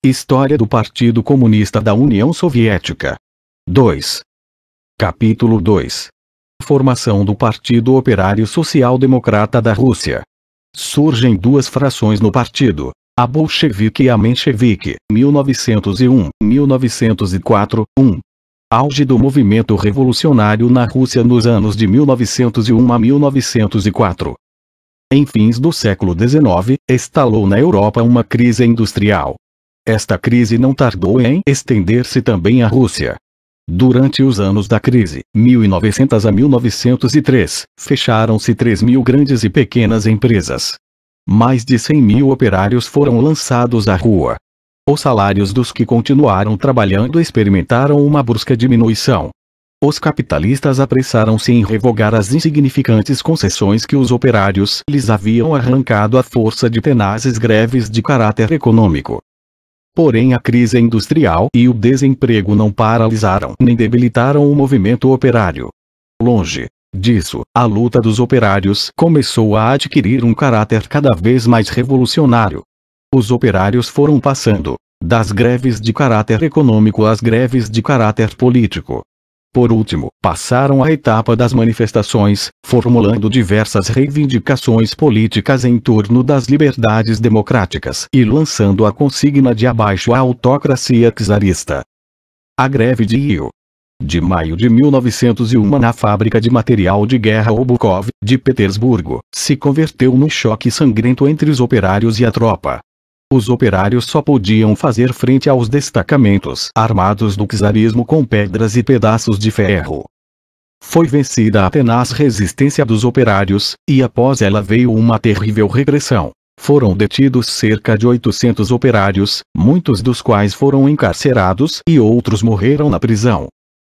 História do Partido Comunista da União Soviética. 2. Capítulo 2. Formação do Partido Operário Social-Democrata da Rússia. Surgem duas frações no partido, a bolchevique e a menchevique, 1901-1904, 1. Auge do movimento revolucionário na Rússia nos anos de 1901 a 1904. Em fins do século XIX, estalou na Europa uma crise industrial. Esta crise não tardou em estender-se também à Rússia. Durante os anos da crise, 1900 a 1903, fecharam-se 3.000 grandes e pequenas empresas. Mais de 100.000 operários foram lançados à rua. Os salários dos que continuaram trabalhando experimentaram uma brusca diminuição. Os capitalistas apressaram-se em revogar as insignificantes concessões que os operários lhes haviam arrancado à força de tenazes greves de caráter econômico. Porém, a crise industrial e o desemprego não paralisaram nem debilitaram o movimento operário. Longe disso, a luta dos operários começou a adquirir um caráter cada vez mais revolucionário. Os operários foram passando das greves de caráter econômico às greves de caráter político. Por último, passaram à etapa das manifestações, formulando diversas reivindicações políticas em torno das liberdades democráticas e lançando a consigna de abaixo a autocracia czarista. A greve de maio de 1901 na fábrica de material de guerra Obukov, de Petersburgo, se converteu num choque sangrento entre os operários e a tropa. Os operários só podiam fazer frente aos destacamentos armados do czarismo com pedras e pedaços de ferro. Foi vencida a tenaz resistência dos operários, e após ela veio uma terrível repressão. Foram detidos cerca de 800 operários, muitos dos quais foram encarcerados e outros morreram na prisão.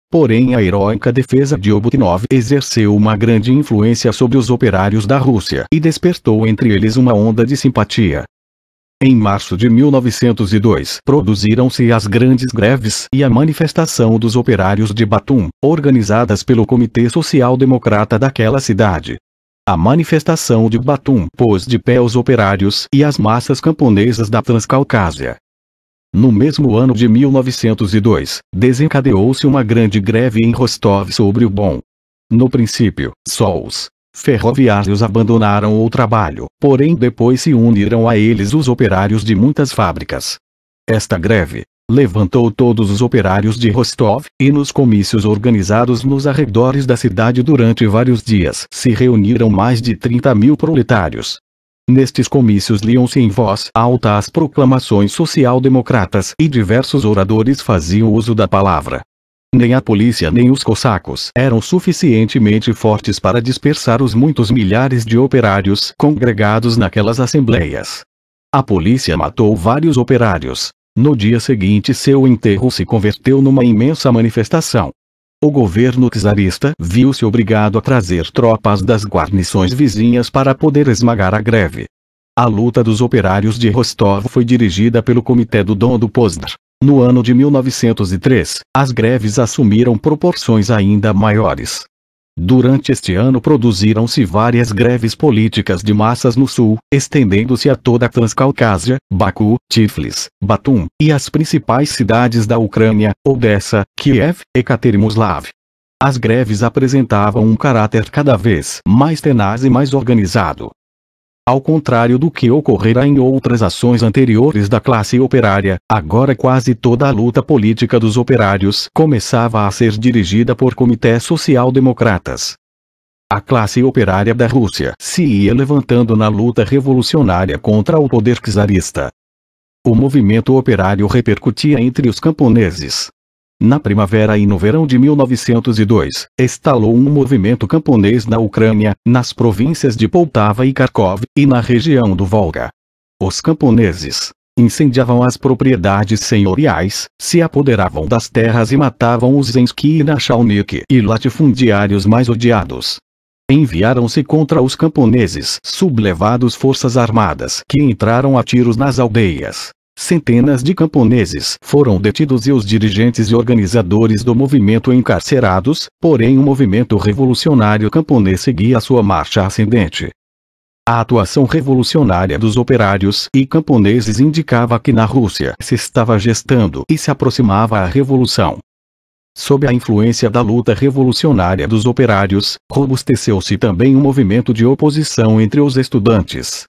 Porém, a heróica defesa de Obutinov exerceu uma grande influência sobre os operários da Rússia e despertou entre eles uma onda de simpatia. Em março de 1902, produziram-se as grandes greves e a manifestação dos operários de Batum, organizadas pelo Comitê Social Democrata daquela cidade. A manifestação de Batum pôs de pé os operários e as massas camponesas da Transcaucásia. No mesmo ano de 1902, desencadeou-se uma grande greve em Rostov sobre o Don. No princípio, só os ferroviários abandonaram o trabalho, porém depois se uniram a eles os operários de muitas fábricas. Esta greve levantou todos os operários de Rostov, e nos comícios organizados nos arredores da cidade durante vários dias se reuniram mais de 30.000 proletários. Nestes comícios liam-se em voz alta as proclamações social-democratas e diversos oradores faziam uso da palavra. Nem a polícia nem os cossacos eram suficientemente fortes para dispersar os muitos milhares de operários congregados naquelas assembleias. A polícia matou vários operários. No dia seguinte seu enterro se converteu numa imensa manifestação. O governo czarista viu-se obrigado a trazer tropas das guarnições vizinhas para poder esmagar a greve. A luta dos operários de Rostov foi dirigida pelo Comitê do Don do Pozdar. No ano de 1903, as greves assumiram proporções ainda maiores. Durante este ano produziram-se várias greves políticas de massas no sul, estendendo-se a toda a Transcaucásia, Baku, Tiflis, Batum, e as principais cidades da Ucrânia, Odessa, Kiev, Ekaterinoslav. As greves apresentavam um caráter cada vez mais tenaz e mais organizado. Ao contrário do que ocorrera em outras ações anteriores da classe operária, agora quase toda a luta política dos operários começava a ser dirigida por comitês social-democratas. A classe operária da Rússia se ia levantando na luta revolucionária contra o poder czarista. O movimento operário repercutia entre os camponeses. Na primavera e no verão de 1902, estalou um movimento camponês na Ucrânia, nas províncias de Poltava e Kharkov, e na região do Volga. Os camponeses incendiavam as propriedades senhoriais, se apoderavam das terras e matavam os zenski e nachalnik e latifundiários mais odiados. Enviaram-se contra os camponeses sublevados forças armadas que entraram a tiros nas aldeias. Centenas de camponeses foram detidos e os dirigentes e organizadores do movimento encarcerados, porém o movimento revolucionário camponês seguia sua marcha ascendente. A atuação revolucionária dos operários e camponeses indicava que na Rússia se estava gestando e se aproximava a revolução. Sob a influência da luta revolucionária dos operários, robusteceu-se também um movimento de oposição entre os estudantes.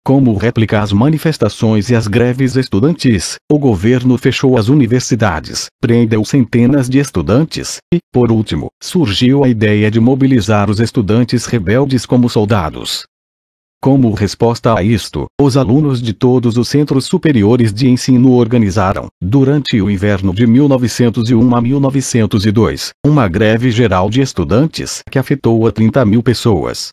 Como réplica às manifestações e às greves estudantis, o governo fechou as universidades, prendeu centenas de estudantes, e, por último, surgiu a ideia de mobilizar os estudantes rebeldes como soldados. Como resposta a isto, os alunos de todos os centros superiores de ensino organizaram, durante o inverno de 1901 a 1902, uma greve geral de estudantes que afetou a 30.000 pessoas.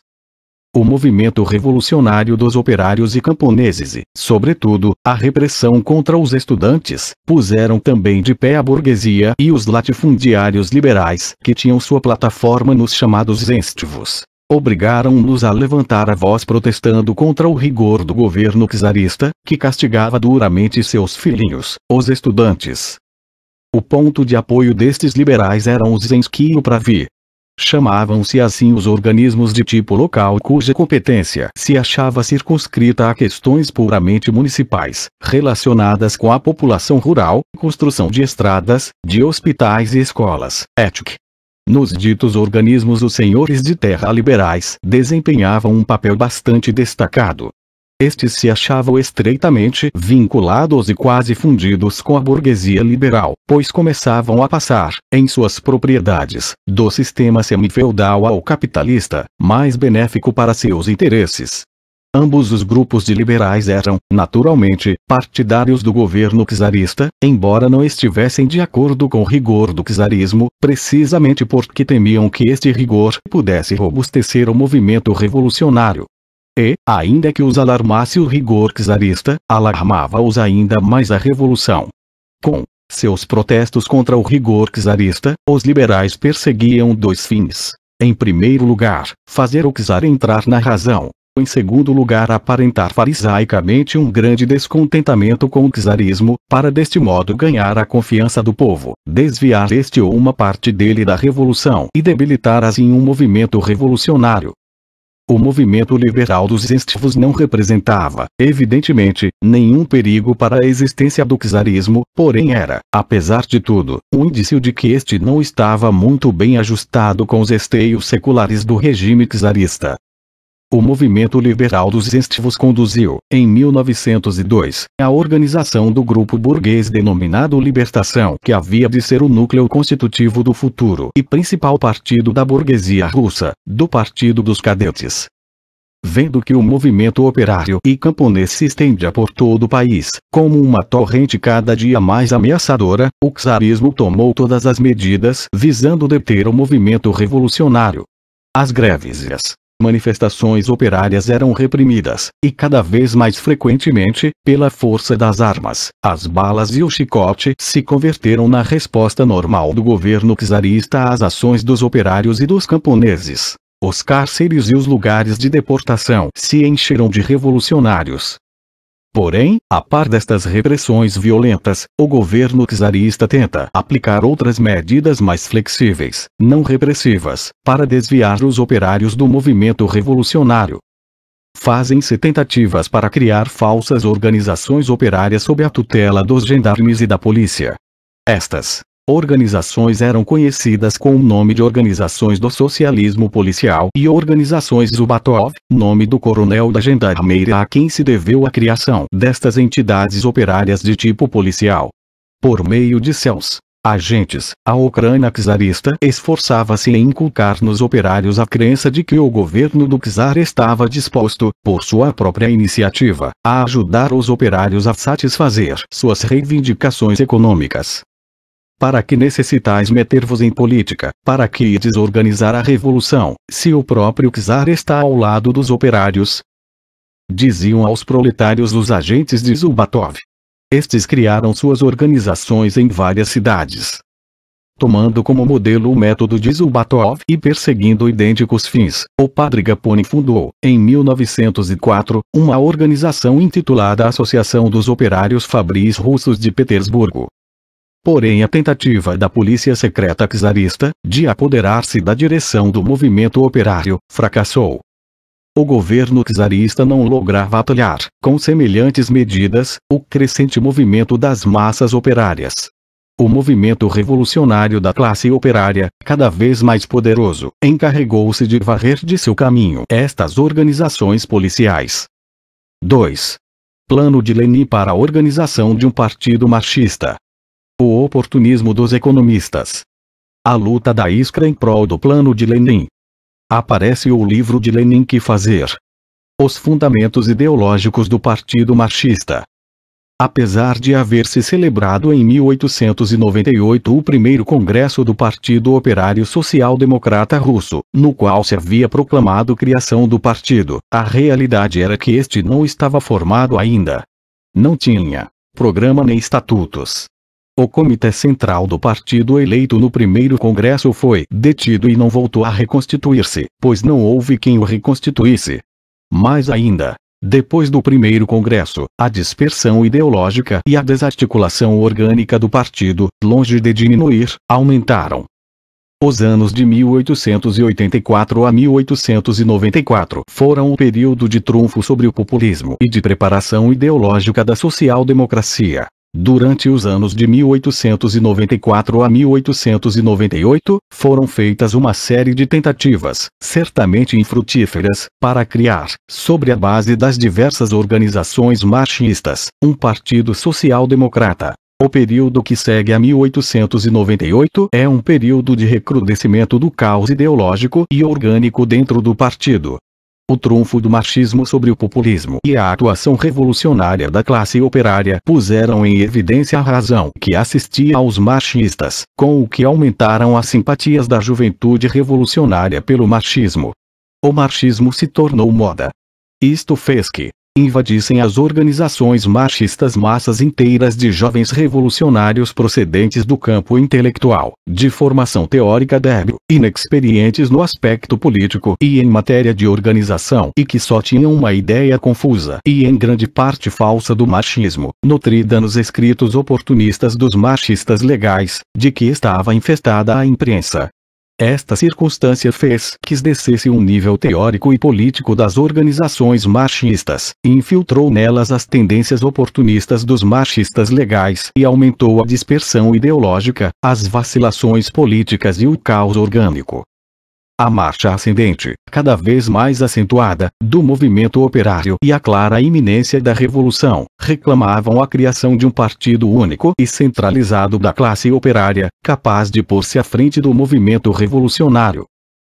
O movimento revolucionário dos operários e camponeses e, sobretudo, a repressão contra os estudantes, puseram também de pé a burguesia e os latifundiários liberais, que tinham sua plataforma nos chamados Zemstvos. Obrigaram-nos a levantar a voz protestando contra o rigor do governo czarista, que castigava duramente seus filhinhos, os estudantes. O ponto de apoio destes liberais eram os Zemski e o Pravi. Chamavam-se assim os organismos de tipo local cuja competência se achava circunscrita a questões puramente municipais, relacionadas com a população rural, construção de estradas, de hospitais e escolas, etc. Nos ditos organismos os senhores de terra liberais desempenhavam um papel bastante destacado. Estes se achavam estreitamente vinculados e quase fundidos com a burguesia liberal, pois começavam a passar, em suas propriedades, do sistema semifeudal ao capitalista, mais benéfico para seus interesses. Ambos os grupos de liberais eram, naturalmente, partidários do governo czarista, embora não estivessem de acordo com o rigor do czarismo, precisamente porque temiam que este rigor pudesse robustecer o movimento revolucionário. E, ainda que os alarmasse o rigor czarista, alarmava-os ainda mais a revolução. Com seus protestos contra o rigor czarista, os liberais perseguiam dois fins. Em primeiro lugar, fazer o czar entrar na razão. Em segundo lugar, aparentar farisaicamente um grande descontentamento com o czarismo, para deste modo ganhar a confiança do povo, desviar este ou uma parte dele da revolução e debilitar assim um movimento revolucionário. O movimento liberal dos Zemstvos não representava, evidentemente, nenhum perigo para a existência do czarismo, porém era, apesar de tudo, um indício de que este não estava muito bem ajustado com os esteios seculares do regime czarista. O movimento liberal dos Zemstvos conduziu, em 1902, à organização do grupo burguês denominado Libertação, que havia de ser o núcleo constitutivo do futuro e principal partido da burguesia russa, do Partido dos Cadetes. Vendo que o movimento operário e camponês se estendia por todo o país, como uma torrente cada dia mais ameaçadora, o czarismo tomou todas as medidas visando deter o movimento revolucionário. As greves e as manifestações operárias eram reprimidas, e cada vez mais frequentemente, pela força das armas. As balas e o chicote se converteram na resposta normal do governo czarista às ações dos operários e dos camponeses. Os cárceres e os lugares de deportação se encheram de revolucionários. Porém, a par destas repressões violentas, o governo czarista tenta aplicar outras medidas mais flexíveis, não repressivas, para desviar os operários do movimento revolucionário. Fazem-se tentativas para criar falsas organizações operárias sob a tutela dos gendarmes e da polícia. Estas organizações eram conhecidas com o nome de Organizações do Socialismo Policial e Organizações Zubatov, nome do coronel da gendarmeria a quem se deveu a criação destas entidades operárias de tipo policial. Por meio de seus agentes, a Ucrânia czarista esforçava-se em inculcar nos operários a crença de que o governo do czar estava disposto, por sua própria iniciativa, a ajudar os operários a satisfazer suas reivindicações econômicas. Para que necessitais meter-vos em política, para que ides organizar a revolução, se o próprio czar está ao lado dos operários? Diziam aos proletários os agentes de Zubatov. Estes criaram suas organizações em várias cidades. Tomando como modelo o método de Zubatov e perseguindo idênticos fins, o padre Gaponi fundou, em 1904, uma organização intitulada Associação dos Operários Fabris Russos de Petersburgo. Porém a tentativa da polícia secreta czarista, de apoderar-se da direção do movimento operário, fracassou. o governo czarista não lograva atalhar, com semelhantes medidas, o crescente movimento das massas operárias. O movimento revolucionário da classe operária, cada vez mais poderoso, encarregou-se de varrer de seu caminho estas organizações policiais. 2. Plano de Lenin para a organização de um partido marxista. O oportunismo dos economistas. A luta da Iskra em prol do plano de Lenin. Aparece o livro de Lenin Que Fazer. Os fundamentos ideológicos do partido marxista. Apesar de haver se celebrado em 1898 o primeiro congresso do Partido Operário Social-Democrata Russo, no qual se havia proclamado criação do partido, a realidade era que este não estava formado ainda. Não tinha programa nem estatutos. O Comitê Central do partido eleito no primeiro congresso foi detido e não voltou a reconstituir-se, pois não houve quem o reconstituísse. Mais ainda, depois do primeiro congresso, a dispersão ideológica e a desarticulação orgânica do partido, longe de diminuir, aumentaram. Os anos de 1884 a 1894 foram o período de trunfo sobre o populismo e de preparação ideológica da social-democracia. Durante os anos de 1894 a 1898, foram feitas uma série de tentativas, certamente infrutíferas, para criar, sobre a base das diversas organizações marxistas, um partido social-democrata. O período que segue a 1898 é um período de recrudescimento do caos ideológico e orgânico dentro do partido. O trunfo do marxismo sobre o populismo e a atuação revolucionária da classe operária puseram em evidência a razão que assistia aos marxistas, com o que aumentaram as simpatias da juventude revolucionária pelo marxismo. O marxismo se tornou moda. Isto fez que invadissem as organizações marxistas massas inteiras de jovens revolucionários procedentes do campo intelectual, de formação teórica débil, inexperientes no aspecto político e em matéria de organização e que só tinham uma ideia confusa e em grande parte falsa do marxismo, nutrida nos escritos oportunistas dos marxistas legais, de que estava infestada a imprensa. Esta circunstância fez que descesse um nível teórico e político das organizações marxistas, infiltrou nelas as tendências oportunistas dos marxistas legais e aumentou a dispersão ideológica, as vacilações políticas e o caos orgânico. A marcha ascendente, cada vez mais acentuada, do movimento operário e a clara iminência da revolução, reclamavam a criação de um partido único e centralizado da classe operária, capaz de pôr-se à frente do movimento revolucionário.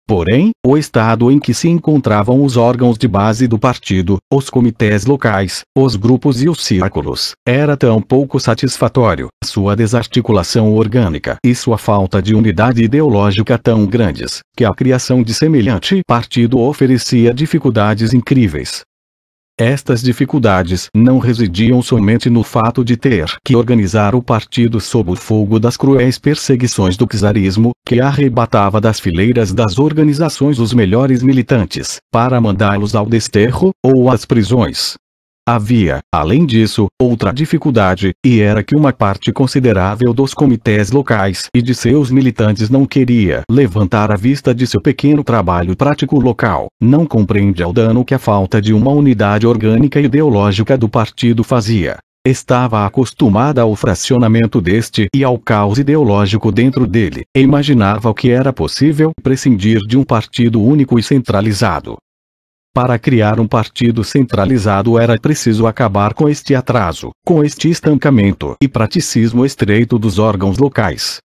Porém, o estado em que se encontravam os órgãos de base do partido, os comitês locais, os grupos e os círculos, era tão pouco satisfatório, sua desarticulação orgânica e sua falta de unidade ideológica tão grandes, que a criação de semelhante partido oferecia dificuldades incríveis. Estas dificuldades não residiam somente no fato de ter que organizar o partido sob o fogo das cruéis perseguições do czarismo, que arrebatava das fileiras das organizações os melhores militantes, para mandá-los ao desterro, ou às prisões. Havia, além disso, outra dificuldade, e era que uma parte considerável dos comitês locais e de seus militantes não queria levantar a vista de seu pequeno trabalho prático local, não compreende o dano que a falta de uma unidade orgânica e ideológica do partido fazia. Estava acostumada ao fracionamento deste e ao caos ideológico dentro dele, e imaginava que era possível prescindir de um partido único e centralizado. Para criar um partido centralizado era preciso acabar com este atraso, com este estancamento e praticismo estreito dos órgãos locais.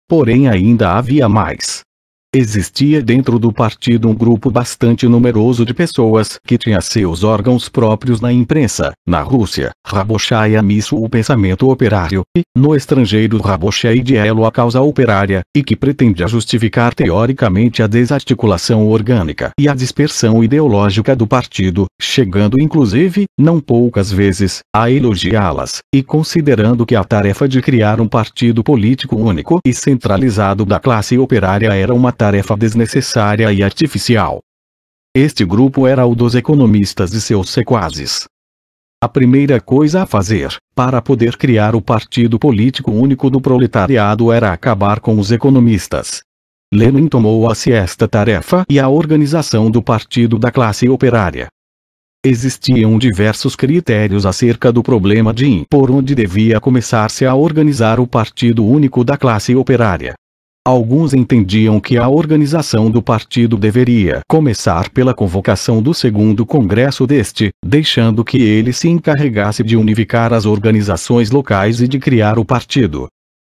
Porém ainda havia mais. Existia dentro do partido um grupo bastante numeroso de pessoas que tinha seus órgãos próprios na imprensa, na Rússia, Rabochaya Misso o pensamento operário, e, no estrangeiro Rabochei Dielo a causa operária, e que pretendia justificar teoricamente a desarticulação orgânica e a dispersão ideológica do partido, chegando inclusive, não poucas vezes, a elogiá-las, e considerando que a tarefa de criar um partido político único e centralizado da classe operária era uma tarefa desnecessária e artificial. Este grupo era o dos economistas e seus sequazes. A primeira coisa a fazer, para poder criar o partido político único do proletariado era acabar com os economistas. Lenin tomou a si esta tarefa e a organização do Partido da Classe Operária. Existiam diversos critérios acerca do problema de por onde devia começar-se a organizar o Partido Único da Classe Operária. Alguns entendiam que a organização do partido deveria começar pela convocação do segundo congresso deste, deixando que ele se encarregasse de unificar as organizações locais e de criar o partido.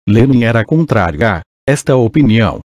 Lenin era contrário a esta opinião.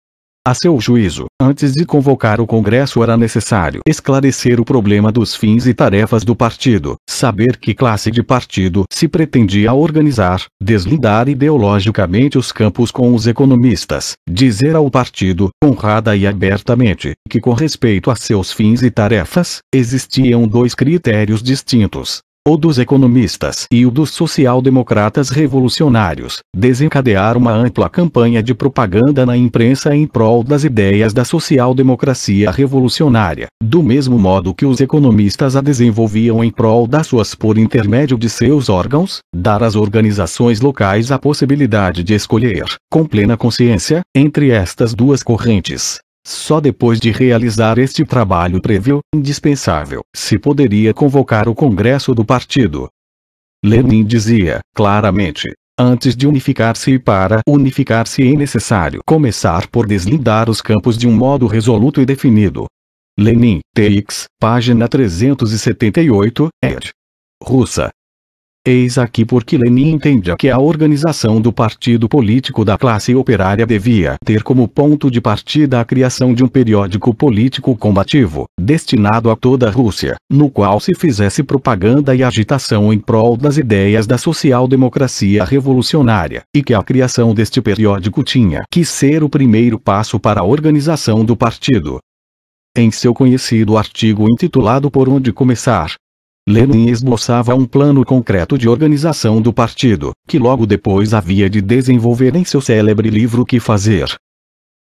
A seu juízo, antes de convocar o Congresso era necessário esclarecer o problema dos fins e tarefas do partido, saber que classe de partido se pretendia organizar, deslindar ideologicamente os campos com os economistas, dizer ao partido, honrada e abertamente, que com respeito a seus fins e tarefas, existiam dois critérios distintos: o dos economistas e o dos social-democratas revolucionários, desencadear uma ampla campanha de propaganda na imprensa em prol das ideias da social-democracia revolucionária, do mesmo modo que os economistas a desenvolviam em prol das suas por intermédio de seus órgãos, dar às organizações locais a possibilidade de escolher, com plena consciência, entre estas duas correntes. Só depois de realizar este trabalho prévio, indispensável, se poderia convocar o Congresso do Partido. Lenin dizia, claramente, antes de unificar-se e para unificar-se é necessário começar por deslindar os campos de um modo resoluto e definido. Lenin, TX, página 378, ed. Russa. Eis aqui porque Lenin entendia que a organização do partido político da classe operária devia ter como ponto de partida a criação de um periódico político combativo, destinado a toda a Rússia, no qual se fizesse propaganda e agitação em prol das ideias da social-democracia revolucionária, e que a criação deste periódico tinha que ser o primeiro passo para a organização do partido. Em seu conhecido artigo intitulado Por onde começar, Lenin esboçava um plano concreto de organização do partido, que logo depois havia de desenvolver em seu célebre livro Que Fazer.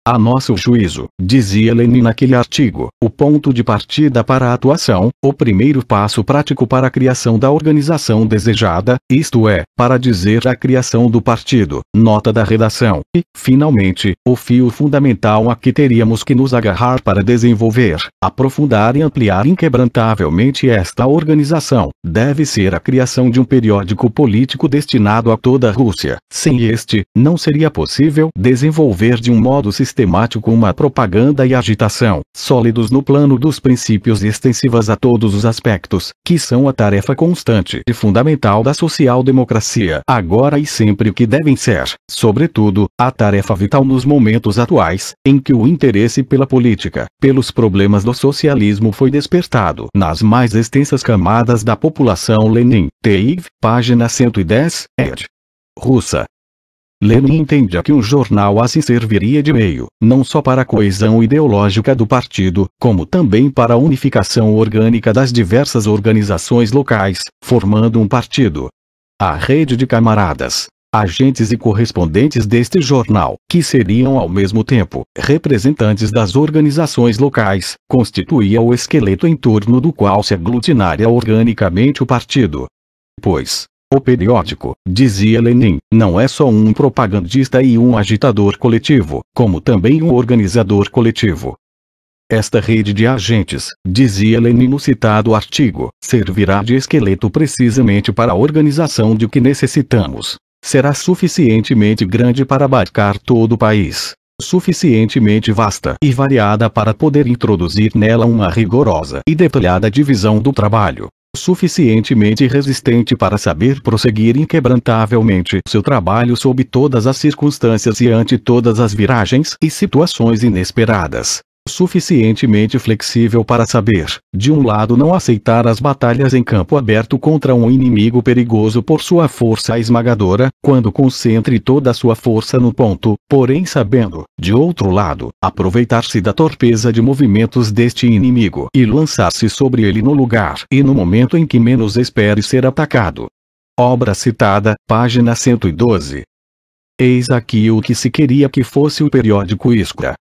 A nosso juízo, dizia Lenin naquele artigo, o ponto de partida para a atuação, o primeiro passo prático para a criação da organização desejada, isto é, para dizer a criação do partido, nota da redação, e, finalmente, o fio fundamental a que teríamos que nos agarrar para desenvolver, aprofundar e ampliar inquebrantavelmente esta organização, deve ser a criação de um periódico político destinado a toda a Rússia. Sem este, não seria possível desenvolver de um modo sistemático uma propaganda e agitação, sólidos no plano dos princípios e extensivas a todos os aspectos, que são a tarefa constante e fundamental da social-democracia, agora e sempre que devem ser, sobretudo, a tarefa vital nos momentos atuais, em que o interesse pela política, pelos problemas do socialismo foi despertado nas mais extensas camadas da população. Lenin, TIV, página 110, ed. Russa. Lenin entendia que um jornal assim serviria de meio, não só para a coesão ideológica do partido, como também para a unificação orgânica das diversas organizações locais, formando um partido. A rede de camaradas, agentes e correspondentes deste jornal, que seriam ao mesmo tempo representantes das organizações locais, constituía o esqueleto em torno do qual se aglutinaria organicamente o partido. Pois, o periódico, dizia Lenin, não é só um propagandista e um agitador coletivo, como também um organizador coletivo. Esta rede de agentes, dizia Lenin no citado artigo, servirá de esqueleto precisamente para a organização de que necessitamos. Será suficientemente grande para abarcar todo o país, suficientemente vasta e variada para poder introduzir nela uma rigorosa e detalhada divisão do trabalho, suficientemente resistente para saber prosseguir inquebrantavelmente seu trabalho sob todas as circunstâncias e ante todas as viragens e situações inesperadas, suficientemente flexível para saber, de um lado, não aceitar as batalhas em campo aberto contra um inimigo perigoso por sua força esmagadora, quando concentre toda a sua força no ponto, porém sabendo, de outro lado, aproveitar-se da torpeza de movimentos deste inimigo e lançar-se sobre ele no lugar e no momento em que menos espere ser atacado. Obra citada, página 112. Eis aqui o que se queria que fosse o periódico Iskra.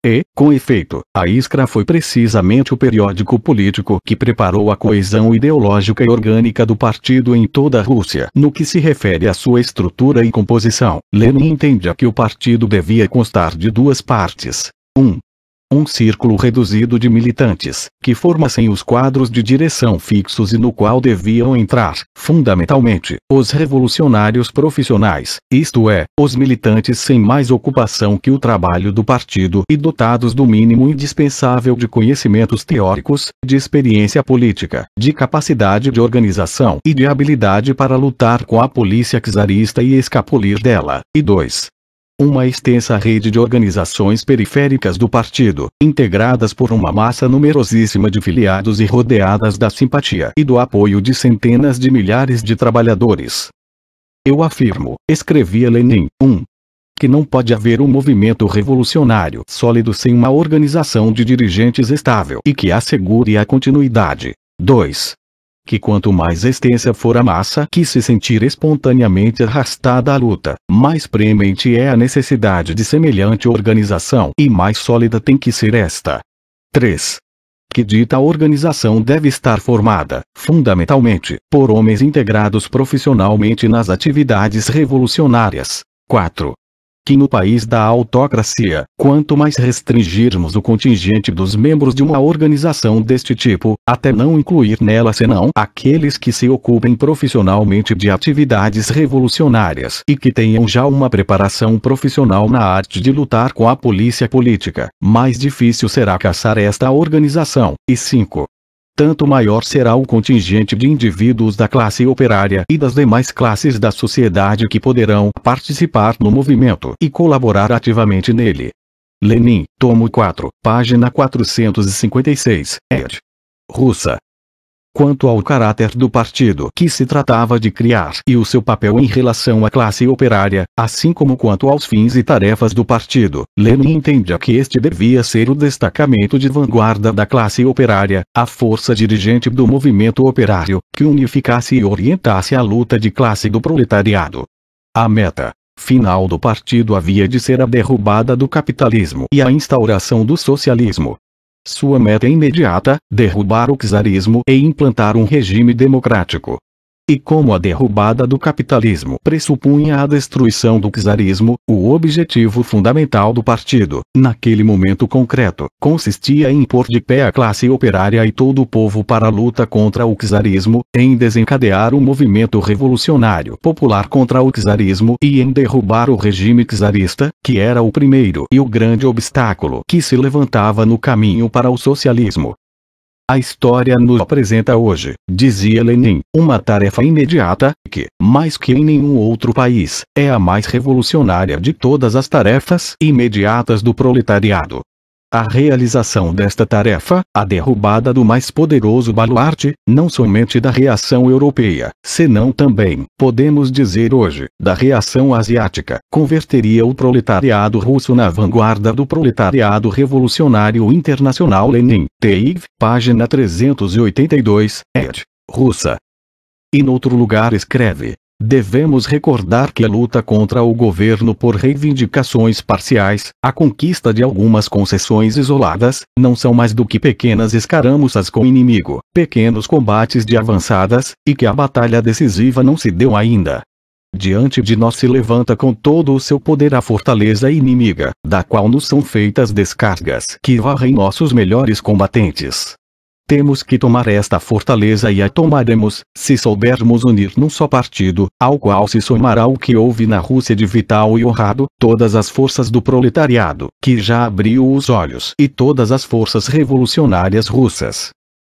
E, com efeito, a Iskra foi precisamente o periódico político que preparou a coesão ideológica e orgânica do partido em toda a Rússia. No que se refere à sua estrutura e composição, Lenin entendia que o partido devia constar de duas partes, 1. Um círculo reduzido de militantes, que formassem os quadros de direção fixos e no qual deviam entrar, fundamentalmente, os revolucionários profissionais, isto é, os militantes sem mais ocupação que o trabalho do partido e dotados do mínimo indispensável de conhecimentos teóricos, de experiência política, de capacidade de organização e de habilidade para lutar com a polícia czarista e escapulir dela. E 2. Uma extensa rede de organizações periféricas do partido, integradas por uma massa numerosíssima de filiados e rodeadas da simpatia e do apoio de centenas de milhares de trabalhadores. Eu afirmo, escrevia Lenin, que não pode haver um movimento revolucionário sólido sem uma organização de dirigentes estável e que assegure a continuidade. 2. Que quanto mais extensa for a massa que se sentir espontaneamente arrastada à luta, mais premente é a necessidade de semelhante organização e mais sólida tem que ser esta. 3. Que dita organização deve estar formada, fundamentalmente, por homens integrados profissionalmente nas atividades revolucionárias. 4. Que no país da autocracia, quanto mais restringirmos o contingente dos membros de uma organização deste tipo, até não incluir nela senão aqueles que se ocupem profissionalmente de atividades revolucionárias e que tenham já uma preparação profissional na arte de lutar com a polícia política, mais difícil será caçar esta organização. E 5. Tanto maior será o contingente de indivíduos da classe operária e das demais classes da sociedade que poderão participar no movimento e colaborar ativamente nele. Lenin, tomo 4, página 456, ed. Russa. Quanto ao caráter do partido que se tratava de criar e o seu papel em relação à classe operária, assim como quanto aos fins e tarefas do partido, Lenin entendia que este devia ser o destacamento de vanguarda da classe operária, a força dirigente do movimento operário, que unificasse e orientasse a luta de classe do proletariado. A meta final do partido havia de ser a derrubada do capitalismo e a instauração do socialismo. Sua meta imediata, derrubar o czarismo e implantar um regime democrático. E como a derrubada do capitalismo pressupunha a destruição do czarismo, o objetivo fundamental do partido, naquele momento concreto, consistia em pôr de pé a classe operária e todo o povo para a luta contra o czarismo, em desencadear um movimento revolucionário popular contra o czarismo e em derrubar o regime czarista, que era o primeiro e o grande obstáculo que se levantava no caminho para o socialismo. A história nos apresenta hoje, dizia Lenin, uma tarefa imediata, que, mais que em nenhum outro país, é a mais revolucionária de todas as tarefas imediatas do proletariado. A realização desta tarefa, a derrubada do mais poderoso baluarte, não somente da reação europeia, senão também, podemos dizer hoje, da reação asiática, converteria o proletariado russo na vanguarda do proletariado revolucionário internacional. Lenin, TIV, página 382, ed. Russa. E noutro lugar escreve: devemos recordar que a luta contra o governo por reivindicações parciais, a conquista de algumas concessões isoladas, não são mais do que pequenas escaramuças com o inimigo, pequenos combates de avançadas, e que a batalha decisiva não se deu ainda. Diante de nós se levanta com todo o seu poder a fortaleza inimiga, da qual nos são feitas descargas que varrem nossos melhores combatentes. Temos que tomar esta fortaleza e a tomaremos, se soubermos unir num só partido, ao qual se somará o que houve na Rússia de vital e honrado, todas as forças do proletariado, que já abriu os olhos, e todas as forças revolucionárias russas.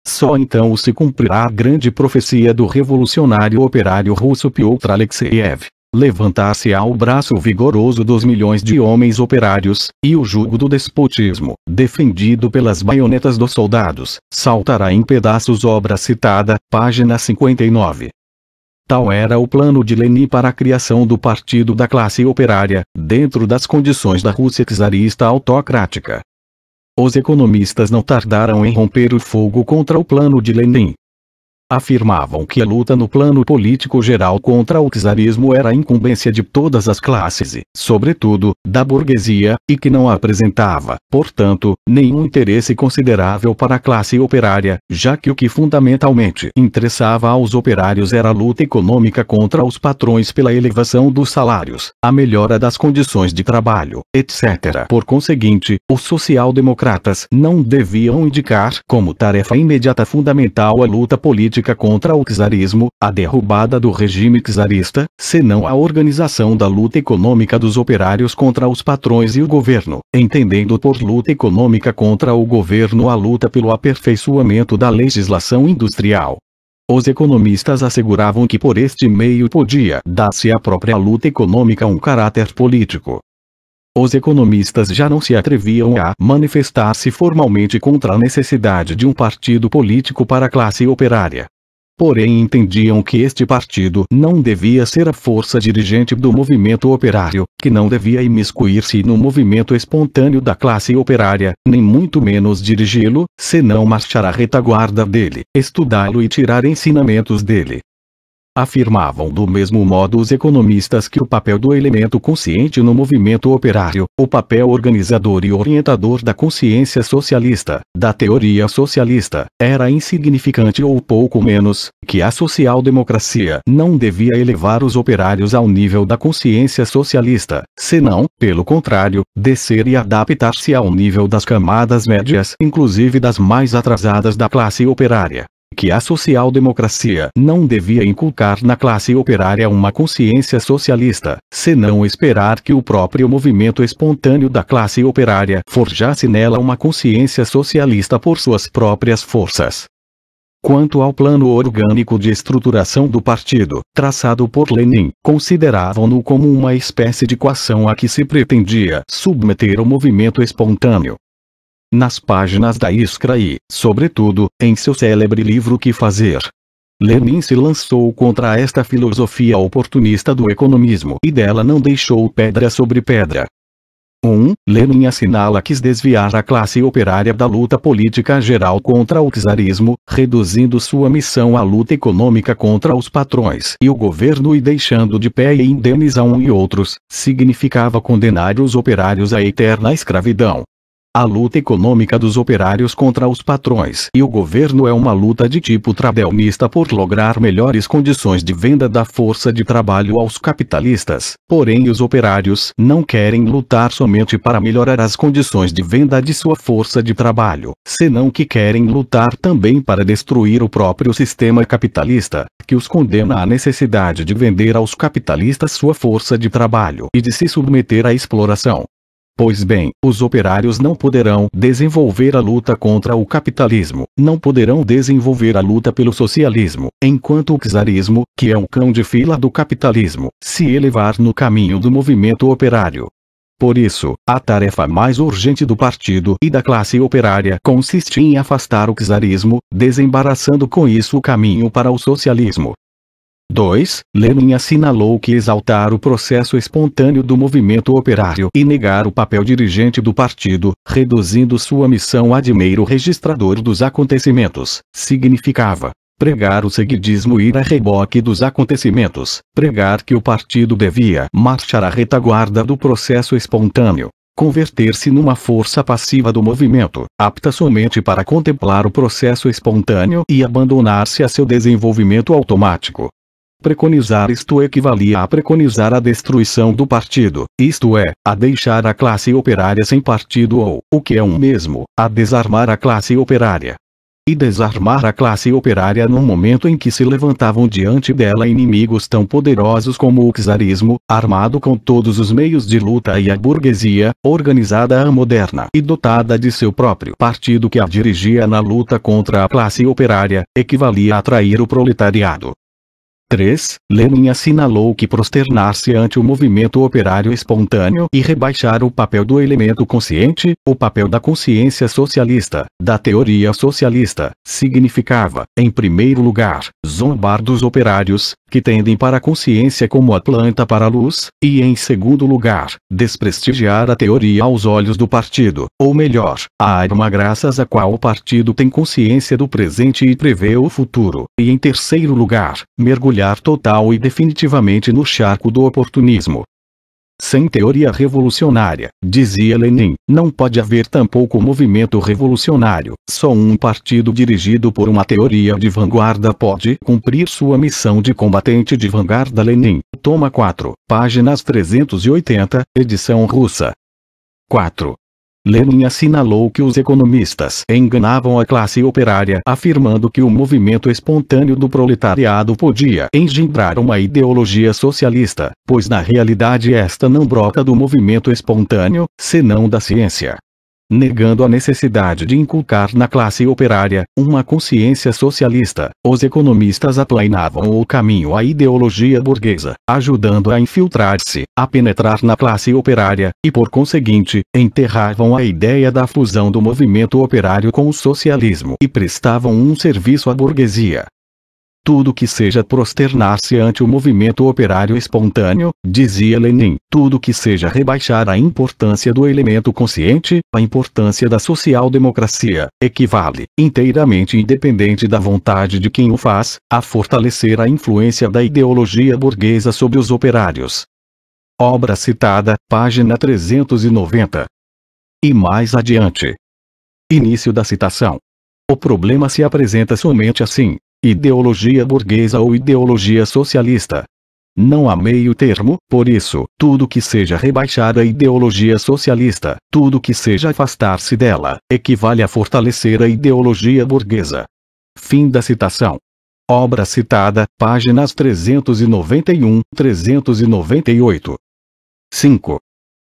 Só então se cumprirá a grande profecia do revolucionário operário russo Piotr Alexeyev. Levantar-se-á o braço vigoroso dos milhões de homens operários, e o jugo do despotismo, defendido pelas baionetas dos soldados, saltará em pedaços. Obra citada, página 59. Tal era o plano de Lenin para a criação do Partido da Classe Operária, dentro das condições da Rússia czarista autocrática. Os economistas não tardaram em romper o fogo contra o plano de Lenin. Afirmavam que a luta no plano político geral contra o czarismo era a incumbência de todas as classes e, sobretudo, da burguesia, e que não apresentava, portanto, nenhum interesse considerável para a classe operária, já que o que fundamentalmente interessava aos operários era a luta econômica contra os patrões pela elevação dos salários, a melhora das condições de trabalho, etc. Por conseguinte, os social-democratas não deviam indicar como tarefa imediata fundamental a luta política contra o czarismo, a derrubada do regime czarista, senão a organização da luta econômica dos operários contra os patrões e o governo, entendendo por luta econômica contra o governo a luta pelo aperfeiçoamento da legislação industrial. Os economistas asseguravam que por este meio podia dar-se à própria luta econômica um caráter político. Os economistas já não se atreviam a manifestar-se formalmente contra a necessidade de um partido político para a classe operária. Porém entendiam que este partido não devia ser a força dirigente do movimento operário, que não devia imiscuir-se no movimento espontâneo da classe operária, nem muito menos dirigi-lo, senão marchar à retaguarda dele, estudá-lo e tirar ensinamentos dele. Afirmavam do mesmo modo os economistas que o papel do elemento consciente no movimento operário, o papel organizador e orientador da consciência socialista, da teoria socialista, era insignificante ou pouco menos, que a social-democracia não devia elevar os operários ao nível da consciência socialista, senão, pelo contrário, descer e adaptar-se ao nível das camadas médias, inclusive das mais atrasadas da classe operária. Que a social-democracia não devia inculcar na classe operária uma consciência socialista, senão esperar que o próprio movimento espontâneo da classe operária forjasse nela uma consciência socialista por suas próprias forças. Quanto ao plano orgânico de estruturação do partido, traçado por Lenin, consideravam-no como uma espécie de coação a que se pretendia submeter o movimento espontâneo. Nas páginas da Iskra e, sobretudo, em seu célebre livro Que Fazer, Lenin se lançou contra esta filosofia oportunista do economismo e dela não deixou pedra sobre pedra. 1. Lenin assinala que desviar a classe operária da luta política geral contra o czarismo, reduzindo sua missão à luta econômica contra os patrões e o governo e deixando de pé e indenizar um e outros, significava condenar os operários à eterna escravidão. A luta econômica dos operários contra os patrões e o governo é uma luta de tipo trabalhista por lograr melhores condições de venda da força de trabalho aos capitalistas, porém os operários não querem lutar somente para melhorar as condições de venda de sua força de trabalho, senão que querem lutar também para destruir o próprio sistema capitalista, que os condena à necessidade de vender aos capitalistas sua força de trabalho e de se submeter à exploração. Pois bem, os operários não poderão desenvolver a luta contra o capitalismo, não poderão desenvolver a luta pelo socialismo, enquanto o czarismo, que é um cão de fila do capitalismo, se elevar no caminho do movimento operário. Por isso, a tarefa mais urgente do partido e da classe operária consiste em afastar o czarismo, desembaraçando com isso o caminho para o socialismo. 2. Lenin assinalou que exaltar o processo espontâneo do movimento operário e negar o papel dirigente do partido, reduzindo sua missão a de mero registrador dos acontecimentos, significava pregar o seguidismo e ir a reboque dos acontecimentos, pregar que o partido devia marchar à retaguarda do processo espontâneo, converter-se numa força passiva do movimento, apta somente para contemplar o processo espontâneo e abandonar-se a seu desenvolvimento automático. Preconizar isto equivalia a preconizar a destruição do partido, isto é, a deixar a classe operária sem partido ou, o que é um mesmo, a desarmar a classe operária. E desarmar a classe operária no momento em que se levantavam diante dela inimigos tão poderosos como o czarismo, armado com todos os meios de luta, e a burguesia, organizada à moderna e dotada de seu próprio partido que a dirigia na luta contra a classe operária, equivalia a trair o proletariado. 3. Lenin assinalou que prosternar-se ante o movimento operário espontâneo e rebaixar o papel do elemento consciente, o papel da consciência socialista, da teoria socialista, significava, em primeiro lugar, zombar dos operários, que tendem para a consciência como a planta para a luz, e em segundo lugar, desprestigiar a teoria aos olhos do partido, ou melhor, a arma graças à qual o partido tem consciência do presente e prevê o futuro, e em terceiro lugar, mergulhar total e definitivamente no charco do oportunismo. Sem teoria revolucionária, dizia Lenin, não pode haver tampouco movimento revolucionário. Só um partido dirigido por uma teoria de vanguarda pode cumprir sua missão de combatente de vanguarda. Lenin, toma 4, páginas 380, edição russa. 4. Lenin assinalou que os economistas enganavam a classe operária afirmando que o movimento espontâneo do proletariado podia engendrar uma ideologia socialista, pois na realidade esta não brota do movimento espontâneo, senão da ciência. Negando a necessidade de inculcar na classe operária uma consciência socialista, os economistas aplanavam o caminho à ideologia burguesa, ajudando a infiltrar-se, a penetrar na classe operária, e por conseguinte, enterravam a ideia da fusão do movimento operário com o socialismo e prestavam um serviço à burguesia. Tudo que seja prosternar-se ante o movimento operário espontâneo, dizia Lenin, tudo que seja rebaixar a importância do elemento consciente, a importância da social-democracia, equivale, inteiramente independente da vontade de quem o faz, a fortalecer a influência da ideologia burguesa sobre os operários. Obra citada, página 390. E mais adiante. Início da citação. O problema se apresenta somente assim. Ideologia burguesa ou ideologia socialista. Não há meio termo, por isso, tudo que seja rebaixar a ideologia socialista, tudo que seja afastar-se dela, equivale a fortalecer a ideologia burguesa. Fim da citação. Obra citada, páginas 391, 398. 5.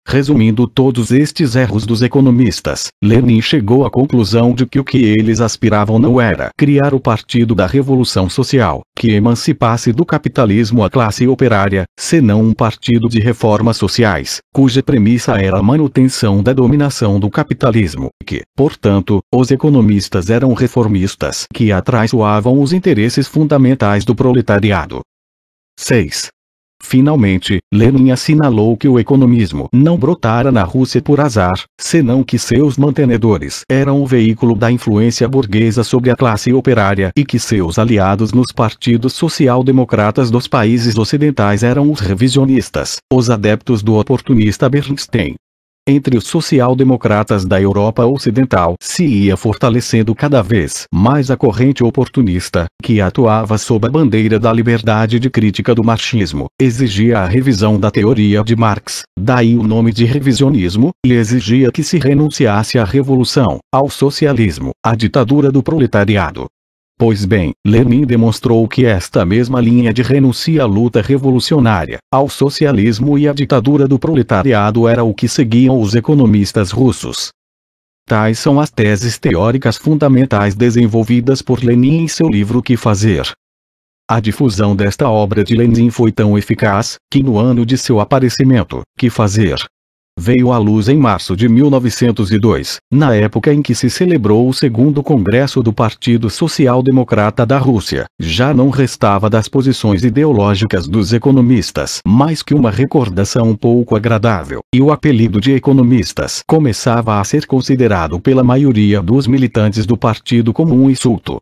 Resumindo todos estes erros dos economistas, Lenin chegou à conclusão de que o que eles aspiravam não era criar o Partido da Revolução Social, que emancipasse do capitalismo a classe operária, senão um partido de reformas sociais, cuja premissa era a manutenção da dominação do capitalismo, que, portanto, os economistas eram reformistas que atraiçoavam os interesses fundamentais do proletariado. 6. Finalmente, Lenin assinalou que o economismo não brotara na Rússia por azar, senão que seus mantenedores eram o veículo da influência burguesa sobre a classe operária e que seus aliados nos partidos social-democratas dos países ocidentais eram os revisionistas, os adeptos do oportunista Bernstein. Entre os social-democratas da Europa Ocidental se ia fortalecendo cada vez mais a corrente oportunista, que atuava sob a bandeira da liberdade de crítica do marxismo, exigia a revisão da teoria de Marx, daí o nome de revisionismo, e exigia que se renunciasse à revolução, ao socialismo, à ditadura do proletariado. Pois bem, Lenin demonstrou que esta mesma linha de renúncia à luta revolucionária, ao socialismo e à ditadura do proletariado era o que seguiam os economistas russos. Tais são as teses teóricas fundamentais desenvolvidas por Lenin em seu livro Que Fazer. A difusão desta obra de Lenin foi tão eficaz, que no ano de seu aparecimento, Que Fazer veio à luz em março de 1902, na época em que se celebrou o segundo Congresso do Partido Social Democrata da Rússia. Já não restava das posições ideológicas dos economistas mais que uma recordação um pouco agradável, e o apelido de economistas começava a ser considerado pela maioria dos militantes do partido como um insulto.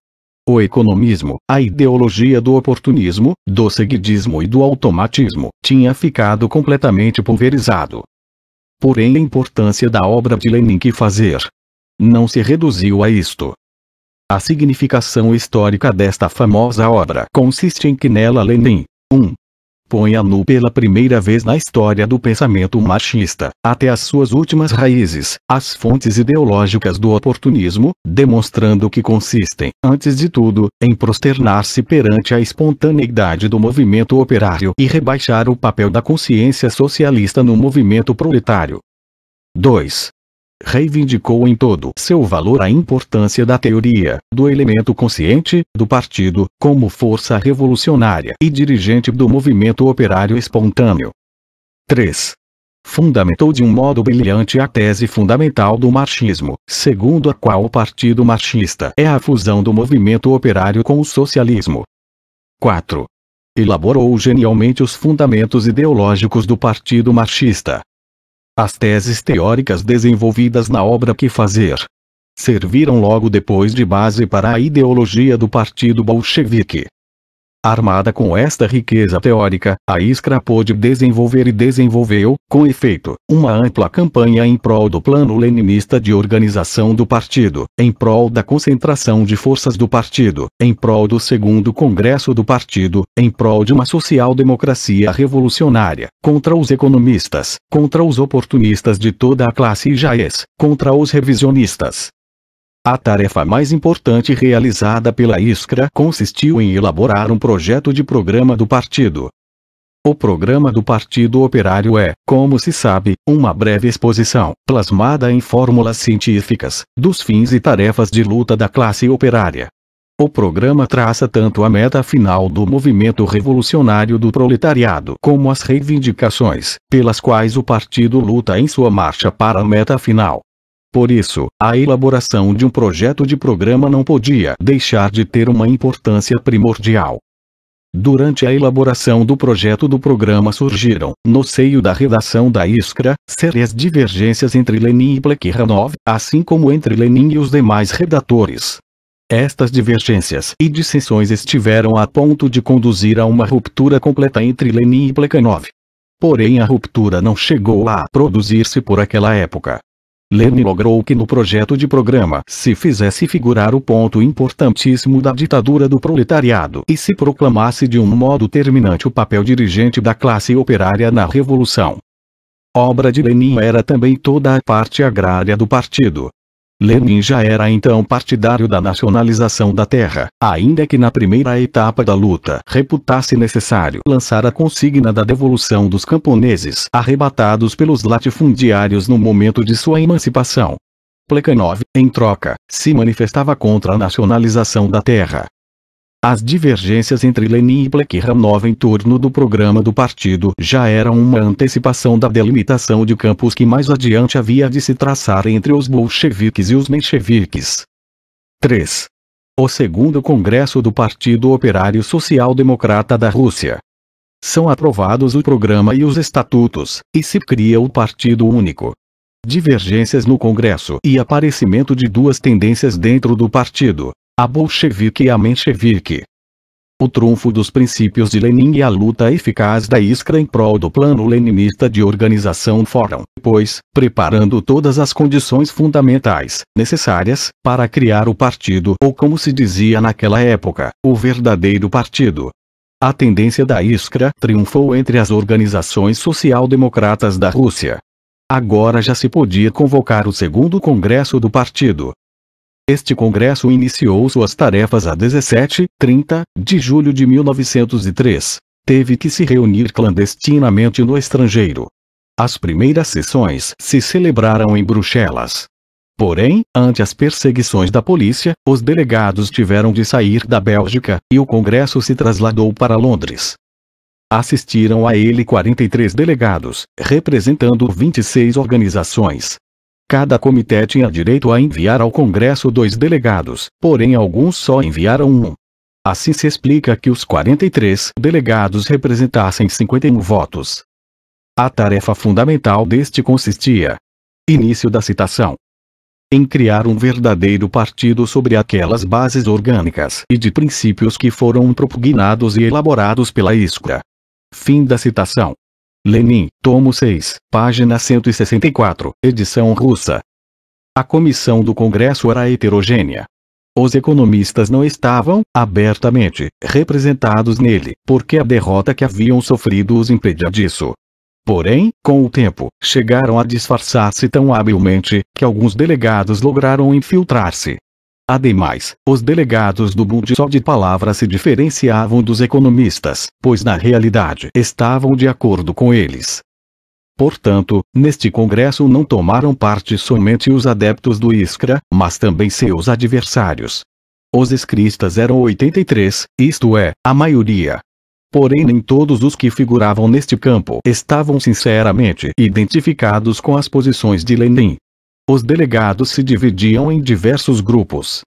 O economismo, a ideologia do oportunismo, do seguidismo e do automatismo, tinha ficado completamente pulverizado. Porém a importância da obra de Lenin Que Fazer não se reduziu a isto. A significação histórica desta famosa obra consiste em que nela Lenin 1. Põe a nu pela primeira vez na história do pensamento marxista, até as suas últimas raízes, as fontes ideológicas do oportunismo, demonstrando que consistem, antes de tudo, em prosternar-se perante a espontaneidade do movimento operário e rebaixar o papel da consciência socialista no movimento proletário. 2. reivindicou em todo seu valor a importância da teoria, do elemento consciente, do partido, como força revolucionária e dirigente do movimento operário espontâneo. 3. Fundamentou de um modo brilhante a tese fundamental do marxismo, segundo a qual o Partido Marxista é a fusão do movimento operário com o socialismo. 4. Elaborou genialmente os fundamentos ideológicos do Partido Marxista. As teses teóricas desenvolvidas na obra Que Fazer serviram logo depois de base para a ideologia do Partido Bolchevique. Armada com esta riqueza teórica, a Iskra pôde desenvolver e desenvolveu, com efeito, uma ampla campanha em prol do plano leninista de organização do partido, em prol da concentração de forças do partido, em prol do segundo congresso do partido, em prol de uma social-democracia revolucionária, contra os economistas, contra os oportunistas de toda a classe jaez, contra os revisionistas. A tarefa mais importante realizada pela Iskra consistiu em elaborar um projeto de programa do partido. O programa do Partido Operário é, como se sabe, uma breve exposição, plasmada em fórmulas científicas, dos fins e tarefas de luta da classe operária. O programa traça tanto a meta final do movimento revolucionário do proletariado como as reivindicações, pelas quais o partido luta em sua marcha para a meta final. Por isso, a elaboração de um projeto de programa não podia deixar de ter uma importância primordial. Durante a elaboração do projeto do programa surgiram, no seio da redação da Iskra, sérias divergências entre Lenin e Plekhanov, assim como entre Lenin e os demais redatores. Estas divergências e dissensões estiveram a ponto de conduzir a uma ruptura completa entre Lenin e Plekhanov. Porém, a ruptura não chegou a produzir-se por aquela época. Lenin logrou que no projeto de programa se fizesse figurar o ponto importantíssimo da ditadura do proletariado e se proclamasse de um modo terminante o papel dirigente da classe operária na revolução. Obra de Lenin era também toda a parte agrária do partido. Lenin já era então partidário da nacionalização da terra, ainda que na primeira etapa da luta reputasse necessário lançar a consigna da devolução dos camponeses arrebatados pelos latifundiários no momento de sua emancipação. Plekhanov, em troca, se manifestava contra a nacionalização da terra. As divergências entre Lenin e Plekhanov em torno do programa do partido já eram uma antecipação da delimitação de campos que mais adiante havia de se traçar entre os bolcheviques e os mencheviques. 3. O segundo Congresso do Partido Operário Social-Democrata da Rússia. São aprovados o programa e os estatutos, e se cria o Partido Único. Divergências no Congresso e aparecimento de duas tendências dentro do partido, a bolchevique e a menchevique. O trunfo dos princípios de Lenin e a luta eficaz da Iskra em prol do plano leninista de organização foram, pois, preparando todas as condições fundamentais, necessárias, para criar o partido, ou como se dizia naquela época, o verdadeiro partido. A tendência da Iskra triunfou entre as organizações social-democratas da Rússia. Agora já se podia convocar o segundo congresso do partido. Este congresso iniciou suas tarefas a 17-30 de julho de 1903. Teve que se reunir clandestinamente no estrangeiro. As primeiras sessões se celebraram em Bruxelas. Porém, ante as perseguições da polícia, os delegados tiveram de sair da Bélgica, e o congresso se trasladou para Londres. Assistiram a ele 43 delegados, representando 26 organizações. Cada comitê tinha direito a enviar ao Congresso 2 delegados, porém alguns só enviaram 1. Assim se explica que os 43 delegados representassem 51 votos. A tarefa fundamental deste consistia. Início da citação. Em criar um verdadeiro partido sobre aquelas bases orgânicas e de princípios que foram propugnados e elaborados pela Iskra. Fim da citação. Lenin, tomo 6, página 164, edição russa. A comissão do Congresso era heterogênea. Os economistas não estavam, abertamente, representados nele, porque a derrota que haviam sofrido os impedia disso. Porém, com o tempo, chegaram a disfarçar-se tão habilmente, que alguns delegados lograram infiltrar-se. Ademais, os delegados do Bund só de palavra se diferenciavam dos economistas, pois na realidade estavam de acordo com eles. Portanto, neste congresso não tomaram parte somente os adeptos do Iskra, mas também seus adversários. Os iskristas eram 83, isto é, a maioria. Porém nem todos os que figuravam neste campo estavam sinceramente identificados com as posições de Lenin. Os delegados se dividiam em diversos grupos.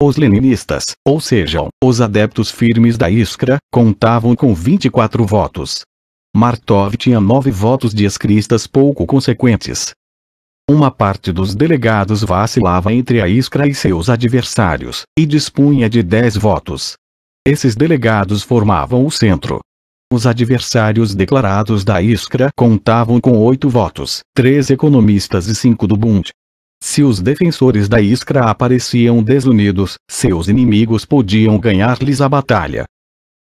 Os leninistas, ou seja, os adeptos firmes da Iskra, contavam com 24 votos. Martov tinha 9 votos de iskristas pouco consequentes. Uma parte dos delegados vacilava entre a Iskra e seus adversários, e dispunha de 10 votos. Esses delegados formavam o centro. Os adversários declarados da Iskra contavam com 8 votos, 3 economistas e 5 do Bund. Se os defensores da Iskra apareciam desunidos, seus inimigos podiam ganhar-lhes a batalha.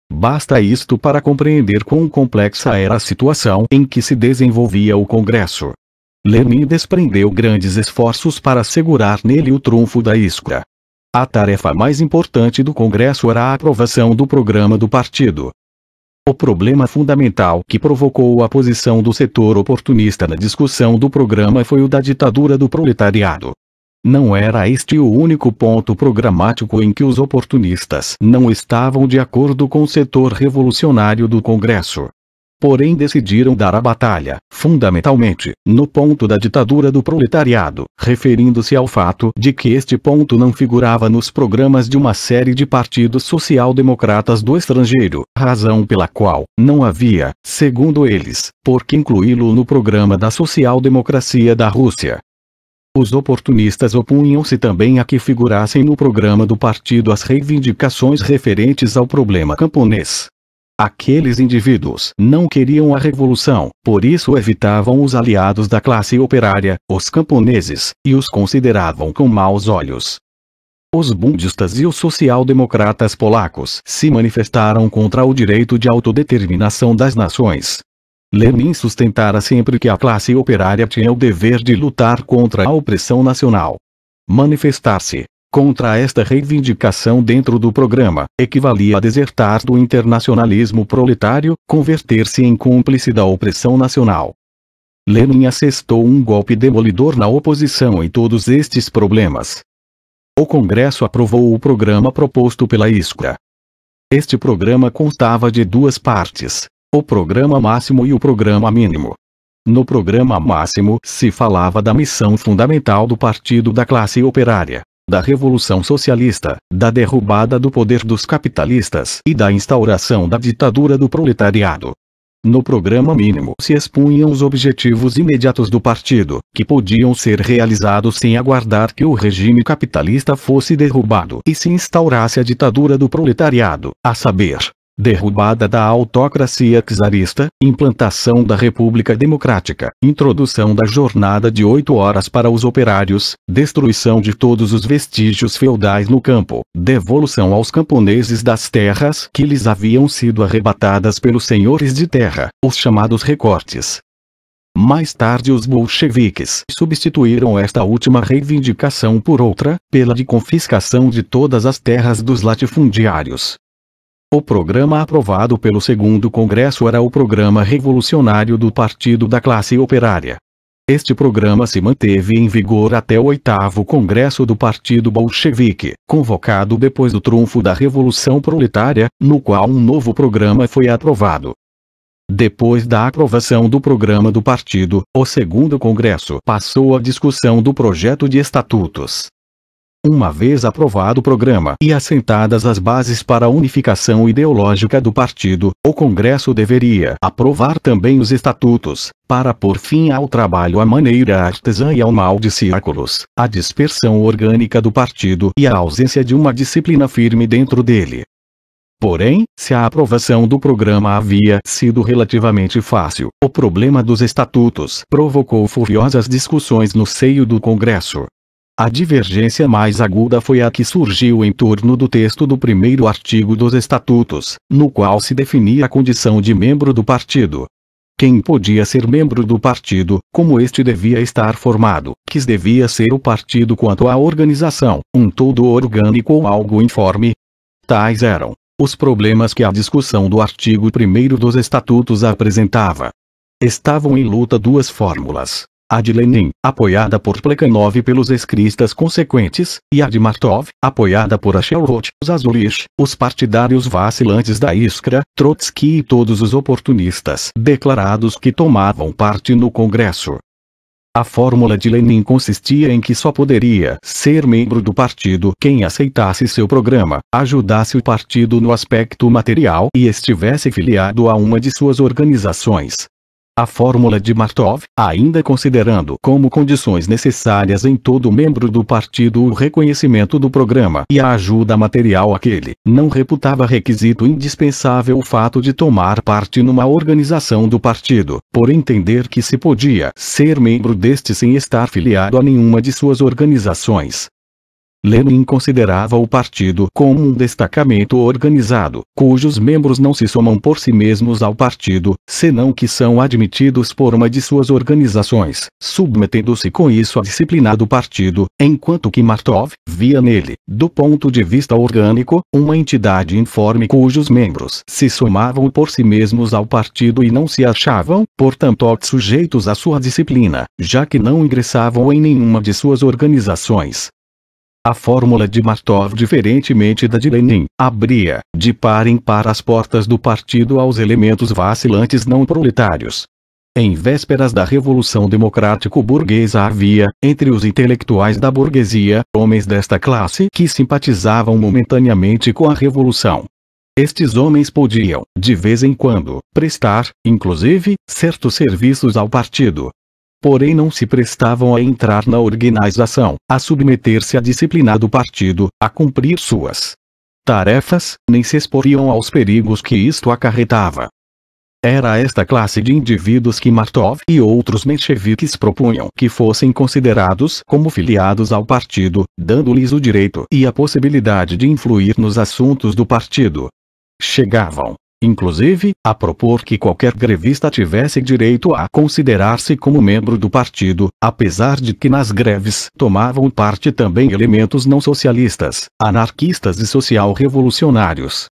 Basta isto para compreender quão complexa era a situação em que se desenvolvia o Congresso. Lenin desprendeu grandes esforços para assegurar nele o trunfo da Iskra. A tarefa mais importante do Congresso era a aprovação do programa do partido. O problema fundamental que provocou a posição do setor oportunista na discussão do programa foi o da ditadura do proletariado. Não era este o único ponto programático em que os oportunistas não estavam de acordo com o setor revolucionário do Congresso. Porém decidiram dar a batalha, fundamentalmente, no ponto da ditadura do proletariado, referindo-se ao fato de que este ponto não figurava nos programas de uma série de partidos social-democratas do estrangeiro, razão pela qual não havia, segundo eles, por que incluí-lo no programa da social-democracia da Rússia. Os oportunistas opunham-se também a que figurassem no programa do partido as reivindicações referentes ao problema camponês. Aqueles indivíduos não queriam a revolução, por isso evitavam os aliados da classe operária, os camponeses, e os consideravam com maus olhos. Os bundistas e os social-democratas polacos se manifestaram contra o direito de autodeterminação das nações. Lenin sustentara sempre que a classe operária tinha o dever de lutar contra a opressão nacional. Manifestar-se contra esta reivindicação dentro do programa equivalia a desertar do internacionalismo proletário, converter-se em cúmplice da opressão nacional. Lenin assestou um golpe demolidor na oposição em todos estes problemas. O Congresso aprovou o programa proposto pela Iskra. Este programa constava de 2 partes: o programa máximo e o programa mínimo. No programa máximo se falava da missão fundamental do partido da classe operária, da revolução socialista, da derrubada do poder dos capitalistas e da instauração da ditadura do proletariado. No programa mínimo se expunham os objetivos imediatos do partido, que podiam ser realizados sem aguardar que o regime capitalista fosse derrubado e se instaurasse a ditadura do proletariado, a saber, derrubada da autocracia czarista, implantação da República Democrática, introdução da jornada de 8 horas para os operários, destruição de todos os vestígios feudais no campo, devolução aos camponeses das terras que lhes haviam sido arrebatadas pelos senhores de terra, os chamados recortes. Mais tarde os bolcheviques substituíram esta última reivindicação por outra, pela de confiscação de todas as terras dos latifundiários. O programa aprovado pelo segundo Congresso era o programa revolucionário do Partido da Classe Operária. Este programa se manteve em vigor até o 8º Congresso do Partido Bolchevique, convocado depois do trunfo da Revolução Proletária, no qual um novo programa foi aprovado. Depois da aprovação do programa do partido, o segundo Congresso passou à discussão do projeto de estatutos. Uma vez aprovado o programa e assentadas as bases para a unificação ideológica do partido, o Congresso deveria aprovar também os estatutos, para pôr fim ao trabalho à maneira artesã e ao mal de círculos, à dispersão orgânica do partido e à ausência de uma disciplina firme dentro dele. Porém, se a aprovação do programa havia sido relativamente fácil, o problema dos estatutos provocou furiosas discussões no seio do Congresso. A divergência mais aguda foi a que surgiu em torno do texto do primeiro artigo dos estatutos, no qual se definia a condição de membro do partido. Quem podia ser membro do partido, como este devia estar formado, que devia ser o partido quanto à organização, um todo orgânico ou algo informe. Tais eram os problemas que a discussão do artigo 1º dos estatutos apresentava. Estavam em luta duas fórmulas. A de Lenin, apoiada por Plekhanov e pelos escristas consequentes, e a de Martov, apoiada por Achel-Roth, os Azulich, os partidários vacilantes da Iskra, Trotsky e todos os oportunistas declarados que tomavam parte no Congresso. A fórmula de Lenin consistia em que só poderia ser membro do partido quem aceitasse seu programa, ajudasse o partido no aspecto material e estivesse filiado a uma de suas organizações. A fórmula de Martov, ainda considerando como condições necessárias em todo membro do partido o reconhecimento do programa e a ajuda material àquele, não reputava requisito indispensável o fato de tomar parte numa organização do partido, por entender que se podia ser membro deste sem estar filiado a nenhuma de suas organizações. Lenin considerava o partido como um destacamento organizado, cujos membros não se somam por si mesmos ao partido, senão que são admitidos por uma de suas organizações, submetendo-se com isso à disciplina do partido, enquanto que Martov via nele, do ponto de vista orgânico, uma entidade informe cujos membros se somavam por si mesmos ao partido e não se achavam, portanto, sujeitos à sua disciplina, já que não ingressavam em nenhuma de suas organizações. A fórmula de Martov, diferentemente da de Lenin, abria, de par em par as portas do partido aos elementos vacilantes não proletários. Em vésperas da Revolução Democrático-Burguesa havia, entre os intelectuais da burguesia, homens desta classe que simpatizavam momentaneamente com a Revolução. Estes homens podiam, de vez em quando, prestar, inclusive, certos serviços ao partido. Porém não se prestavam a entrar na organização, a submeter-se à disciplina do partido, a cumprir suas tarefas, nem se exporiam aos perigos que isto acarretava. Era esta classe de indivíduos que Martov e outros mencheviques propunham que fossem considerados como filiados ao partido, dando-lhes o direito e a possibilidade de influir nos assuntos do partido. Chegavam, inclusive, a propor que qualquer grevista tivesse direito a considerar-se como membro do partido, apesar de que nas greves tomavam parte também elementos não socialistas, anarquistas e social-revolucionários.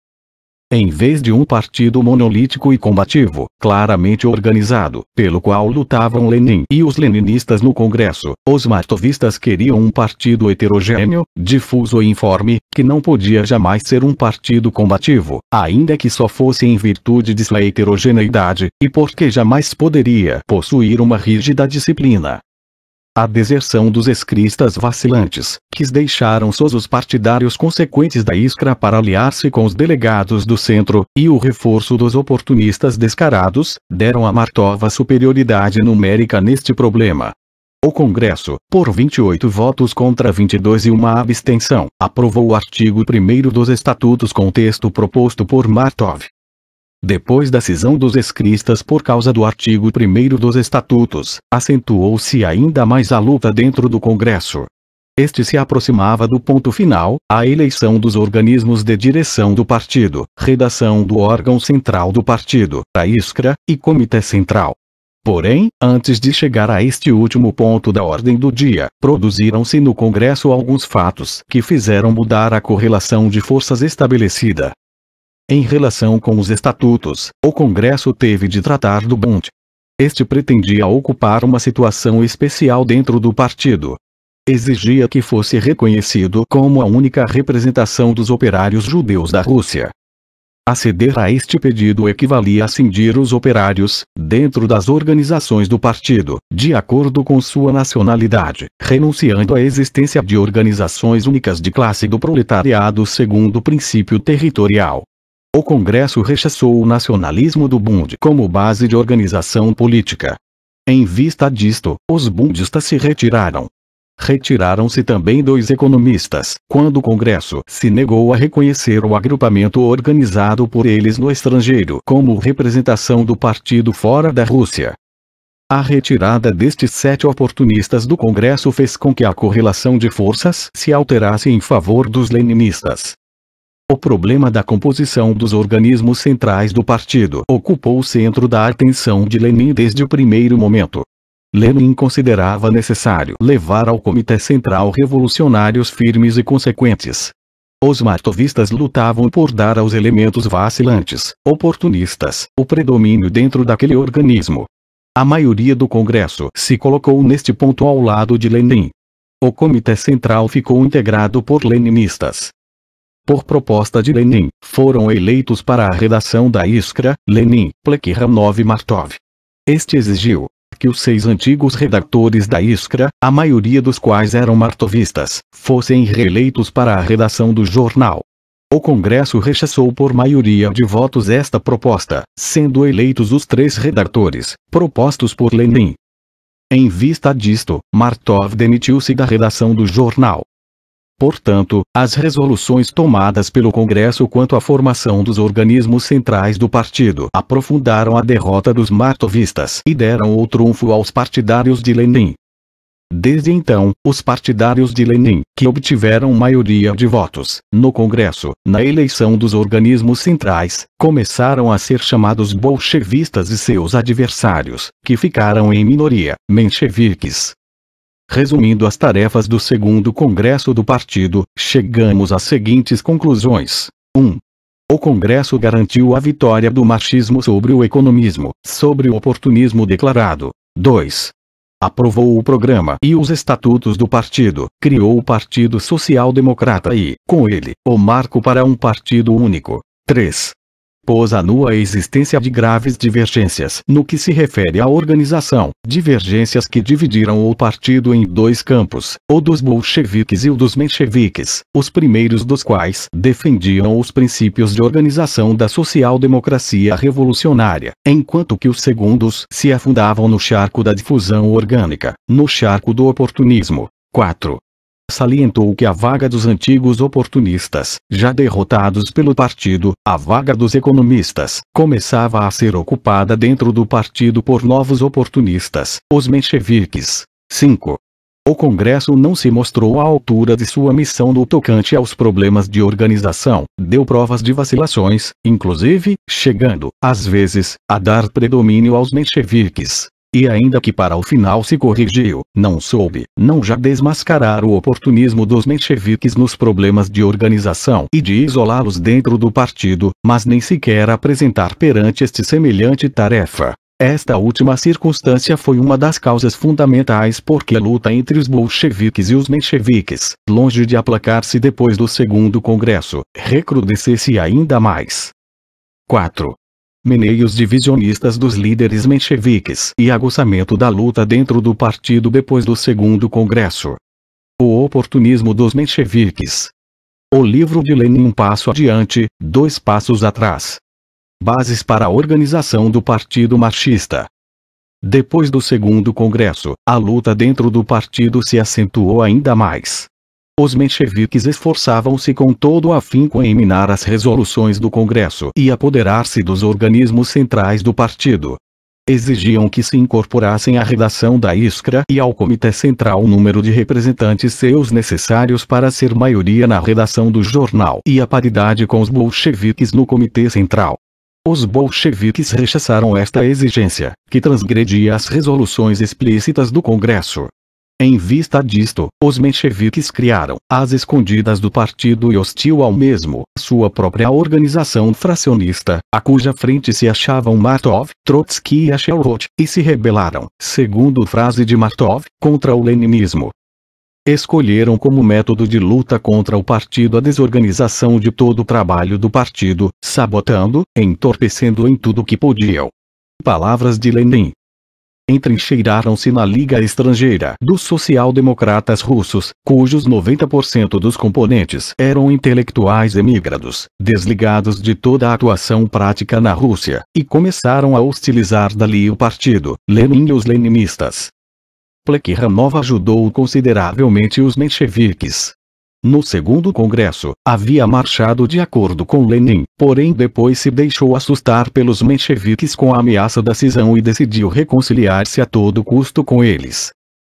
Em vez de um partido monolítico e combativo, claramente organizado, pelo qual lutavam Lenin e os leninistas no Congresso, os martovistas queriam um partido heterogêneo, difuso e informe, que não podia jamais ser um partido combativo, ainda que só fosse em virtude de sua heterogeneidade, e porque jamais poderia possuir uma rígida disciplina. A deserção dos escristas vacilantes, que deixaram sós os partidários consequentes da Iskra para aliar-se com os delegados do centro, e o reforço dos oportunistas descarados, deram a Martov a superioridade numérica neste problema. O Congresso, por 28 votos contra 22 e uma abstenção, aprovou o artigo 1º dos Estatutos com o texto proposto por Martov. Depois da cisão dos escristas por causa do artigo 1º dos Estatutos, acentuou-se ainda mais a luta dentro do Congresso. Este se aproximava do ponto final, a eleição dos organismos de direção do partido, redação do órgão central do partido, a Iskra, e Comitê Central. Porém, antes de chegar a este último ponto da ordem do dia, produziram-se no Congresso alguns fatos que fizeram mudar a correlação de forças estabelecida. Em relação com os estatutos, o Congresso teve de tratar do Bund. Este pretendia ocupar uma situação especial dentro do partido. Exigia que fosse reconhecido como a única representação dos operários judeus da Rússia. Aceder a este pedido equivalia a cindir os operários, dentro das organizações do partido, de acordo com sua nacionalidade, renunciando à existência de organizações únicas de classe do proletariado segundo o princípio territorial. O Congresso rechaçou o nacionalismo do Bund como base de organização política. Em vista disto, os bundistas se retiraram. Retiraram-se também 2 economistas, quando o Congresso se negou a reconhecer o agrupamento organizado por eles no estrangeiro como representação do partido fora da Rússia. A retirada destes 7 oportunistas do Congresso fez com que a correlação de forças se alterasse em favor dos leninistas. O problema da composição dos organismos centrais do partido ocupou o centro da atenção de Lenin desde o primeiro momento. Lenin considerava necessário levar ao Comitê Central revolucionários firmes e consequentes. Os martovistas lutavam por dar aos elementos vacilantes, oportunistas, o predomínio dentro daquele organismo. A maioria do Congresso se colocou neste ponto ao lado de Lenin. O Comitê Central ficou integrado por leninistas. Por proposta de Lenin, foram eleitos para a redação da Iskra, Lenin, Plekhanov e Martov. Este exigiu que os 6 antigos redatores da Iskra, a maioria dos quais eram martovistas, fossem reeleitos para a redação do jornal. O Congresso rechaçou por maioria de votos esta proposta, sendo eleitos os 3 redatores, propostos por Lenin. Em vista disto, Martov demitiu-se da redação do jornal. Portanto, as resoluções tomadas pelo Congresso quanto à formação dos organismos centrais do partido aprofundaram a derrota dos martovistas e deram o trunfo aos partidários de Lenin. Desde então, os partidários de Lenin, que obtiveram maioria de votos no Congresso, na eleição dos organismos centrais, começaram a ser chamados bolchevistas e seus adversários, que ficaram em minoria, mencheviques. Resumindo as tarefas do segundo Congresso do partido, chegamos às seguintes conclusões. 1. O Congresso garantiu a vitória do marxismo sobre o economismo, sobre o oportunismo declarado. 2. Aprovou o programa e os estatutos do partido, criou o Partido Social Democrata e, com ele, o marco para um partido único. 3. Pôs à nu a existência de graves divergências no que se refere à organização, divergências que dividiram o partido em 2 campos, o dos bolcheviques e o dos mencheviques, os primeiros dos quais defendiam os princípios de organização da social-democracia revolucionária, enquanto que os segundos se afundavam no charco da difusão orgânica, no charco do oportunismo. 4. Salientou que a vaga dos antigos oportunistas, já derrotados pelo partido, a vaga dos economistas, começava a ser ocupada dentro do partido por novos oportunistas, os mencheviques. 5. O Congresso não se mostrou à altura de sua missão no tocante aos problemas de organização, deu provas de vacilações, inclusive, chegando, às vezes, a dar predomínio aos mencheviques. E ainda que para o final se corrigiu, não soube, não já desmascarar o oportunismo dos mencheviques nos problemas de organização e de isolá-los dentro do partido, mas nem sequer apresentar perante este semelhante tarefa. Esta última circunstância foi uma das causas fundamentais porque a luta entre os bolcheviques e os mencheviques, longe de aplacar-se depois do segundo Congresso, recrudescesse ainda mais. 4. Meneios divisionistas dos líderes mencheviques e aguçamento da luta dentro do partido depois do segundo Congresso. O oportunismo dos mencheviques. O livro de Lenin: um passo adiante, 2 passos atrás. Bases para a organização do Partido Marxista. Depois do segundo Congresso, a luta dentro do partido se acentuou ainda mais. Os mencheviques esforçavam-se com todo o afinco em minar as resoluções do Congresso e apoderar-se dos organismos centrais do partido. Exigiam que se incorporassem à redação da Iskra e ao Comitê Central o número de representantes seus necessários para ser maioria na redação do jornal e a paridade com os bolcheviques no Comitê Central. Os bolcheviques rechaçaram esta exigência, que transgredia as resoluções explícitas do Congresso. Em vista disto, os mencheviques criaram, às escondidas do partido e hostil ao mesmo, sua própria organização fracionista, a cuja frente se achavam Martov, Trotsky e Axelrod, e se rebelaram, segundo frase de Martov, contra o leninismo. Escolheram como método de luta contra o partido a desorganização de todo o trabalho do partido, sabotando, entorpecendo em tudo o que podiam. Palavras de Lenin. Entrincheiraram-se na Liga Estrangeira dos social-democratas russos, cujos 90% dos componentes eram intelectuais emigrados, desligados de toda a atuação prática na Rússia, e começaram a hostilizar dali o partido, Lenin e os leninistas. Plekhanov ajudou consideravelmente os mencheviques. No segundo Congresso, havia marchado de acordo com Lenin, porém depois se deixou assustar pelos mencheviques com a ameaça da cisão e decidiu reconciliar-se a todo custo com eles.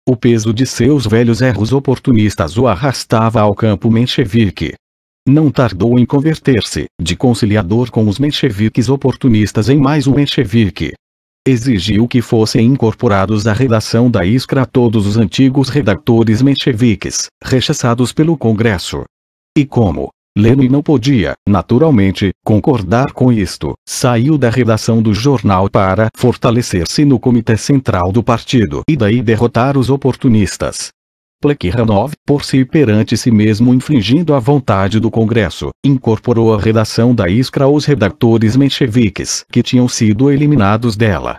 O peso de seus velhos erros oportunistas o arrastava ao campo menchevique. Não tardou em converter-se, de conciliador com os mencheviques oportunistas, em mais um menchevique. Exigiu que fossem incorporados à redação da Iskra todos os antigos redatores mencheviques, rechaçados pelo Congresso. E como Lenin não podia, naturalmente, concordar com isto. Saiu da redação do jornal para fortalecer-se no comitê central do partido e daí derrotar os oportunistas. Plekhanov, por si perante si mesmo infringindo a vontade do Congresso, incorporou à redação da Iskra os redactores mencheviques que tinham sido eliminados dela.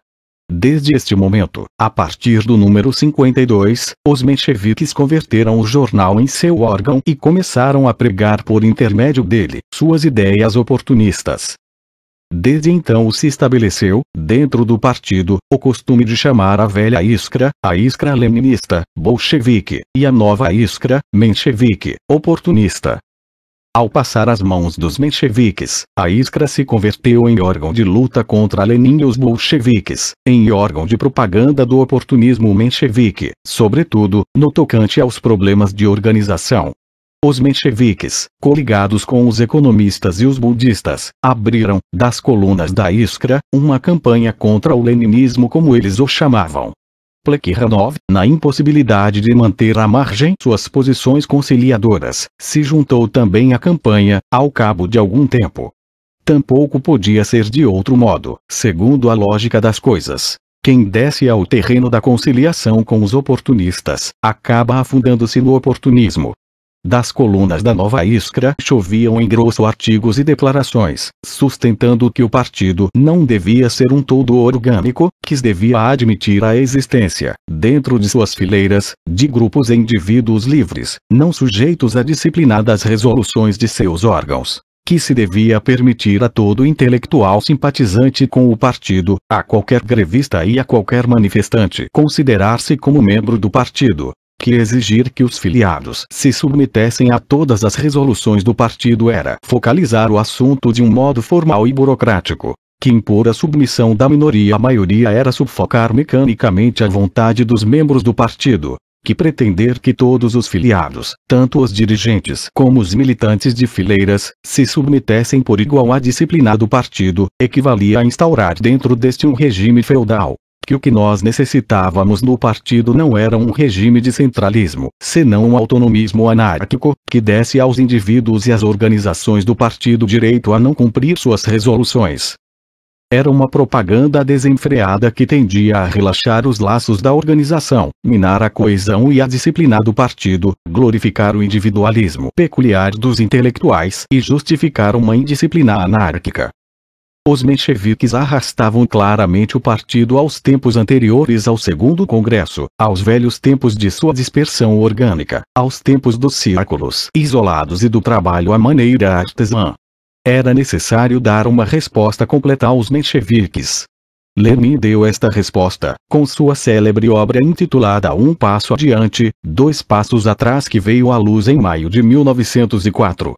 Desde este momento, a partir do número 52, os mencheviques converteram o jornal em seu órgão e começaram a pregar por intermédio dele suas ideias oportunistas. Desde então se estabeleceu, dentro do partido, o costume de chamar a velha Iskra, a Iskra leninista, bolchevique, e a nova Iskra, menchevique, oportunista. Ao passar às mãos dos mencheviques, a Iskra se converteu em órgão de luta contra Lenin e os bolcheviques, em órgão de propaganda do oportunismo menchevique, sobretudo, no tocante aos problemas de organização. Os mencheviques, coligados com os economistas e os budistas, abriram, das colunas da Iskra, uma campanha contra o leninismo como eles o chamavam. Plekhanov, na impossibilidade de manter à margem suas posições conciliadoras, se juntou também à campanha, ao cabo de algum tempo. Tampouco podia ser de outro modo, segundo a lógica das coisas. Quem desce ao terreno da conciliação com os oportunistas, acaba afundando-se no oportunismo. Das colunas da nova Iskra choviam em grosso artigos e declarações, sustentando que o partido não devia ser um todo orgânico, que devia admitir a existência, dentro de suas fileiras, de grupos e indivíduos livres, não sujeitos a disciplinadas resoluções de seus órgãos. Que se devia permitir a todo intelectual simpatizante com o partido, a qualquer grevista e a qualquer manifestante considerar-se como membro do partido. Que exigir que os filiados se submetessem a todas as resoluções do partido era focalizar o assunto de um modo formal e burocrático. Que impor a submissão da minoria à maioria era sufocar mecanicamente a vontade dos membros do partido. Que pretender que todos os filiados, tanto os dirigentes como os militantes de fileiras, se submetessem por igual à disciplina do partido, equivalia a instaurar dentro deste um regime feudal. Que o que nós necessitávamos no partido não era um regime de centralismo, senão um autonomismo anárquico, que desse aos indivíduos e às organizações do partido direito a não cumprir suas resoluções. Era uma propaganda desenfreada que tendia a relaxar os laços da organização, minar a coesão e a disciplina do partido, glorificar o individualismo peculiar dos intelectuais e justificar uma indisciplina anárquica. Os mencheviques arrastavam claramente o partido aos tempos anteriores ao segundo congresso, aos velhos tempos de sua dispersão orgânica, aos tempos dos círculos isolados e do trabalho à maneira artesã. Era necessário dar uma resposta completa aos mencheviques. Lenin deu esta resposta, com sua célebre obra intitulada Um Passo Adiante, Dois Passos Atrás, que veio à luz em maio de 1904.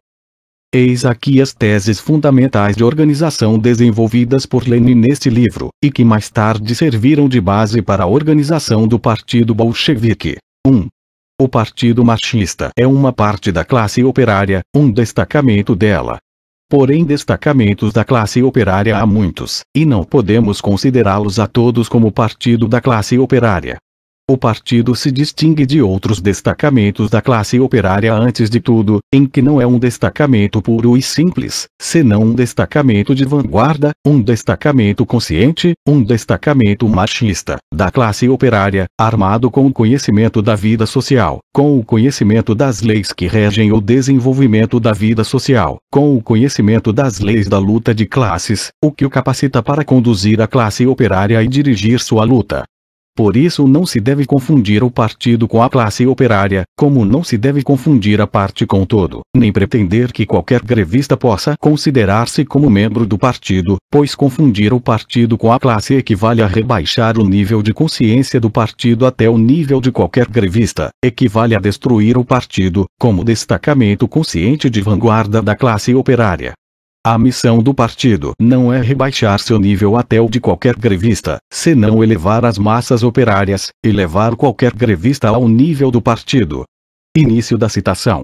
Eis aqui as teses fundamentais de organização desenvolvidas por Lenin neste livro, e que mais tarde serviram de base para a organização do Partido Bolchevique. 1. O Partido Marxista é uma parte da classe operária, um destacamento dela. Porém, destacamentos da classe operária há muitos, e não podemos considerá-los a todos como partido da classe operária. O partido se distingue de outros destacamentos da classe operária antes de tudo, em que não é um destacamento puro e simples, senão um destacamento de vanguarda, um destacamento consciente, um destacamento marxista, da classe operária, armado com o conhecimento da vida social, com o conhecimento das leis que regem o desenvolvimento da vida social, com o conhecimento das leis da luta de classes, o que o capacita para conduzir a classe operária e dirigir sua luta. Por isso não se deve confundir o partido com a classe operária, como não se deve confundir a parte com o todo, nem pretender que qualquer grevista possa considerar-se como membro do partido, pois confundir o partido com a classe equivale a rebaixar o nível de consciência do partido até o nível de qualquer grevista, equivale a destruir o partido, como destacamento consciente de vanguarda da classe operária. A missão do partido não é rebaixar seu nível até o de qualquer grevista, senão elevar as massas operárias, e levar qualquer grevista ao nível do partido. Início da citação.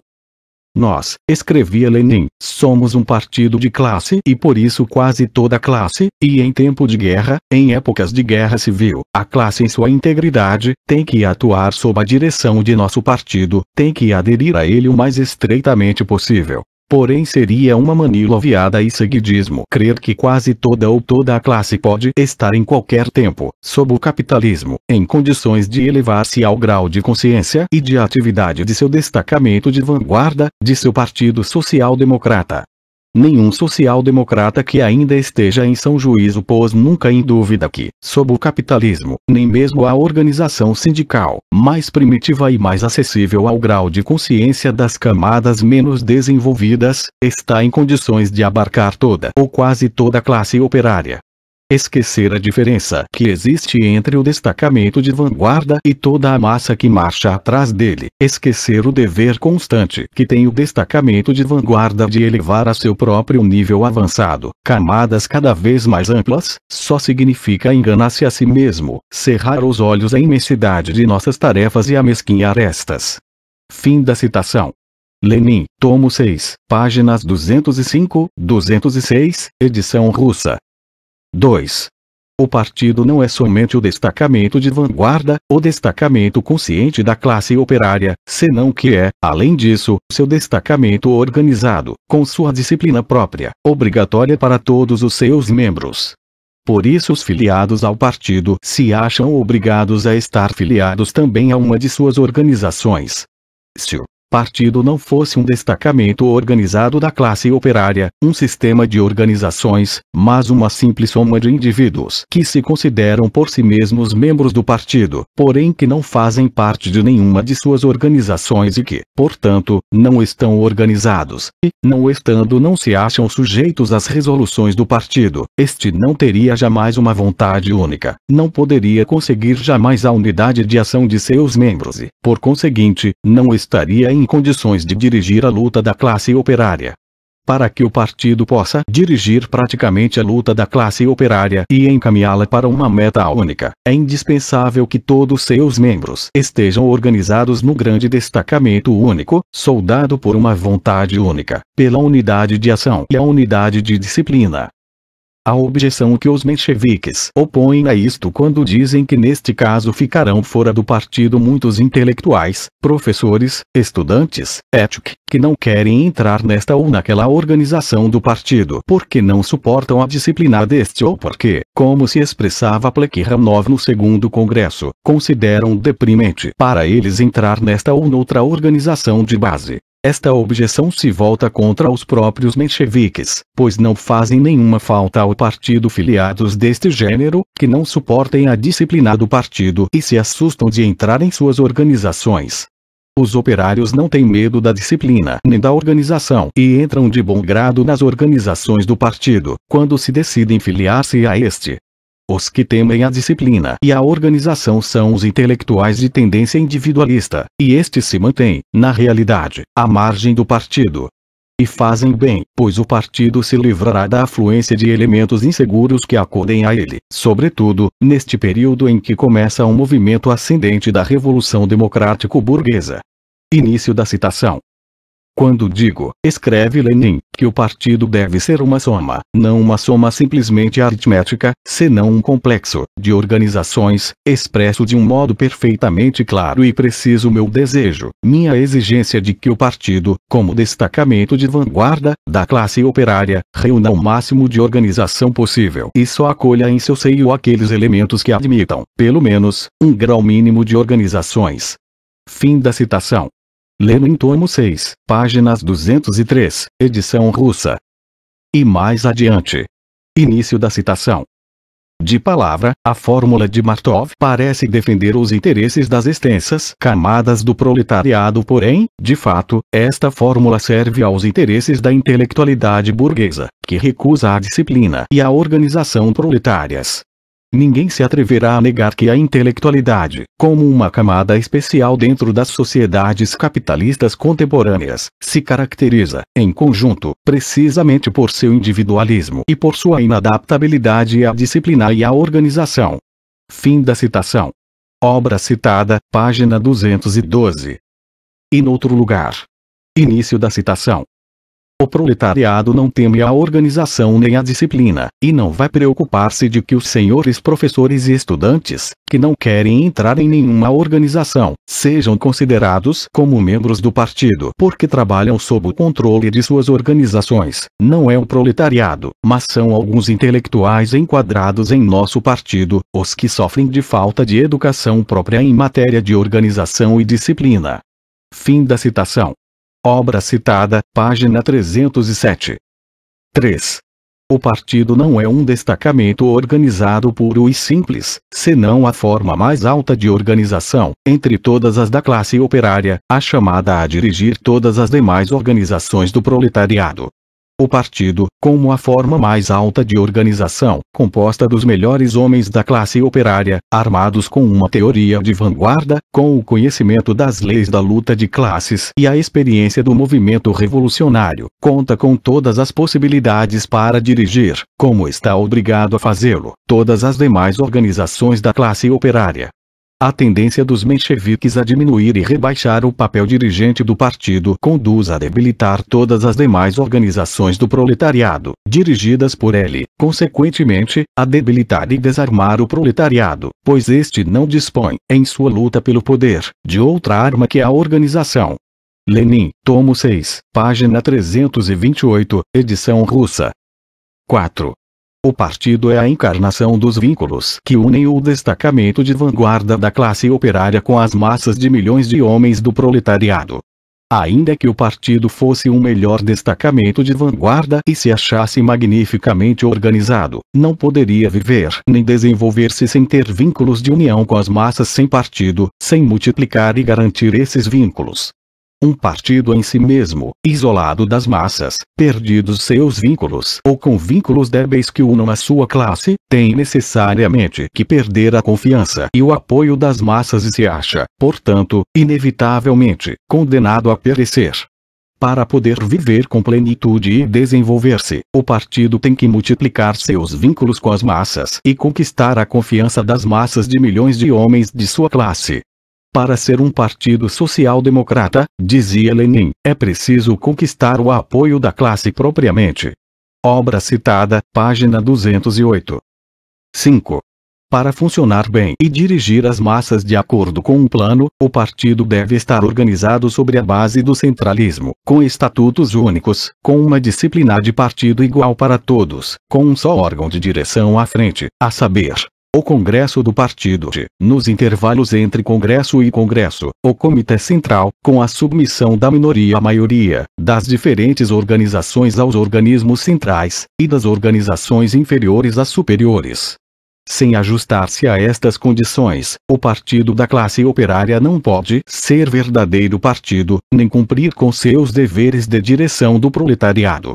Nós, escrevia Lenin, somos um partido de classe e por isso quase toda classe, e em tempo de guerra, em épocas de guerra civil, a classe em sua integridade, tem que atuar sob a direção de nosso partido, tem que aderir a ele o mais estreitamente possível. Porém seria uma mania aviada e seguidismo crer que quase toda ou toda a classe pode estar em qualquer tempo, sob o capitalismo, em condições de elevar-se ao grau de consciência e de atividade de seu destacamento de vanguarda, de seu partido social-democrata. Nenhum social-democrata que ainda esteja em são juízo pôs nunca em dúvida que, sob o capitalismo, nem mesmo a organização sindical, mais primitiva e mais acessível ao grau de consciência das camadas menos desenvolvidas, está em condições de abarcar toda ou quase toda a classe operária. Esquecer a diferença que existe entre o destacamento de vanguarda e toda a massa que marcha atrás dele. Esquecer o dever constante que tem o destacamento de vanguarda de elevar a seu próprio nível avançado camadas cada vez mais amplas, só significa enganar-se a si mesmo, cerrar os olhos à imensidade de nossas tarefas e amesquinhar estas. Fim da citação. Lenin, tomo 6, páginas 205, 206, edição russa. 2. O partido não é somente o destacamento de vanguarda, o destacamento consciente da classe operária, senão que é, além disso, seu destacamento organizado, com sua disciplina própria, obrigatória para todos os seus membros. Por isso os filiados ao partido se acham obrigados a estar filiados também a uma de suas organizações. Se o partido não fosse um destacamento organizado da classe operária, um sistema de organizações, mas uma simples soma de indivíduos que se consideram por si mesmos membros do partido, porém que não fazem parte de nenhuma de suas organizações e que, portanto, não estão organizados, e, não estando não se acham sujeitos às resoluções do partido, este não teria jamais uma vontade única, não poderia conseguir jamais a unidade de ação de seus membros e, por conseguinte, não estaria em condições de dirigir a luta da classe operária. Para que o partido possa dirigir praticamente a luta da classe operária e encaminhá-la para uma meta única, é indispensável que todos seus membros estejam organizados no grande destacamento único, soldado por uma vontade única, pela unidade de ação e a unidade de disciplina. A objeção que os mencheviques opõem a isto quando dizem que neste caso ficarão fora do partido muitos intelectuais, professores, estudantes, etc., que não querem entrar nesta ou naquela organização do partido porque não suportam a disciplina deste ou porque, como se expressava Plekhanov no segundo congresso, consideram deprimente para eles entrar nesta ou noutra organização de base. Esta objeção se volta contra os próprios mencheviques, pois não fazem nenhuma falta ao partido filiados deste gênero, que não suportem a disciplina do partido e se assustam de entrar em suas organizações. Os operários não têm medo da disciplina nem da organização e entram de bom grado nas organizações do partido, quando se decidem filiar-se a este. Os que temem a disciplina e a organização são os intelectuais de tendência individualista, e estes se mantêm, na realidade, à margem do partido. E fazem bem, pois o partido se livrará da afluência de elementos inseguros que acodem a ele, sobretudo, neste período em que começa um movimento ascendente da Revolução Democrático-Burguesa. Início da citação. Quando digo, escreve Lenin, que o partido deve ser uma soma, não uma soma simplesmente aritmética, senão um complexo de organizações, expresso de um modo perfeitamente claro e preciso meu desejo, minha exigência de que o partido, como destacamento de vanguarda, da classe operária, reúna o máximo de organização possível e só acolha em seu seio aqueles elementos que admitam, pelo menos, um grau mínimo de organizações. Fim da citação. Lenin, tomo 6, páginas 203, edição russa. E mais adiante. Início da citação. De palavra, a fórmula de Martov parece defender os interesses das extensas camadas do proletariado, porém, de fato, esta fórmula serve aos interesses da intelectualidade burguesa, que recusa a disciplina e a organização proletárias. Ninguém se atreverá a negar que a intelectualidade, como uma camada especial dentro das sociedades capitalistas contemporâneas, se caracteriza, em conjunto, precisamente por seu individualismo e por sua inadaptabilidade à disciplina e à organização. Fim da citação. Obra citada, página 212. E noutro lugar. Início da citação. O proletariado não teme a organização nem a disciplina, e não vai preocupar-se de que os senhores professores e estudantes, que não querem entrar em nenhuma organização, sejam considerados como membros do partido porque trabalham sob o controle de suas organizações. Não é o proletariado, mas são alguns intelectuais enquadrados em nosso partido, os que sofrem de falta de educação própria em matéria de organização e disciplina. Fim da citação. Obra citada, página 307. 3. O partido não é um destacamento organizado puro e simples, senão a forma mais alta de organização, entre todas as da classe operária, a chamada a dirigir todas as demais organizações do proletariado. O partido, como a forma mais alta de organização, composta dos melhores homens da classe operária, armados com uma teoria de vanguarda, com o conhecimento das leis da luta de classes e a experiência do movimento revolucionário, conta com todas as possibilidades para dirigir, como está obrigado a fazê-lo, todas as demais organizações da classe operária. A tendência dos mencheviques a diminuir e rebaixar o papel dirigente do partido conduz a debilitar todas as demais organizações do proletariado, dirigidas por ele, consequentemente, a debilitar e desarmar o proletariado, pois este não dispõe, em sua luta pelo poder, de outra arma que a organização. Lenin, tomo 6, página 328, edição russa. 4. O partido é a encarnação dos vínculos que unem o destacamento de vanguarda da classe operária com as massas de milhões de homens do proletariado. Ainda que o partido fosse um melhor destacamento de vanguarda e se achasse magnificamente organizado, não poderia viver nem desenvolver-se sem ter vínculos de união com as massas, sem partido, sem multiplicar e garantir esses vínculos. Um partido em si mesmo, isolado das massas, perdidos seus vínculos ou com vínculos débeis que unam a sua classe, tem necessariamente que perder a confiança e o apoio das massas e se acha, portanto, inevitavelmente, condenado a perecer. Para poder viver com plenitude e desenvolver-se, o partido tem que multiplicar seus vínculos com as massas e conquistar a confiança das massas de milhões de homens de sua classe. Para ser um partido social-democrata, dizia Lenin, é preciso conquistar o apoio da classe propriamente. Obra citada, página 208. 5. Para funcionar bem e dirigir as massas de acordo com um plano, o partido deve estar organizado sobre a base do centralismo, com estatutos únicos, com uma disciplina de partido igual para todos, com um só órgão de direção à frente, a saber, o Congresso do Partido, nos intervalos entre Congresso e Congresso, o Comitê Central, com a submissão da minoria à maioria, das diferentes organizações aos organismos centrais, e das organizações inferiores às superiores. Sem ajustar-se a estas condições, o partido da classe operária não pode ser verdadeiro partido, nem cumprir com seus deveres de direção do proletariado.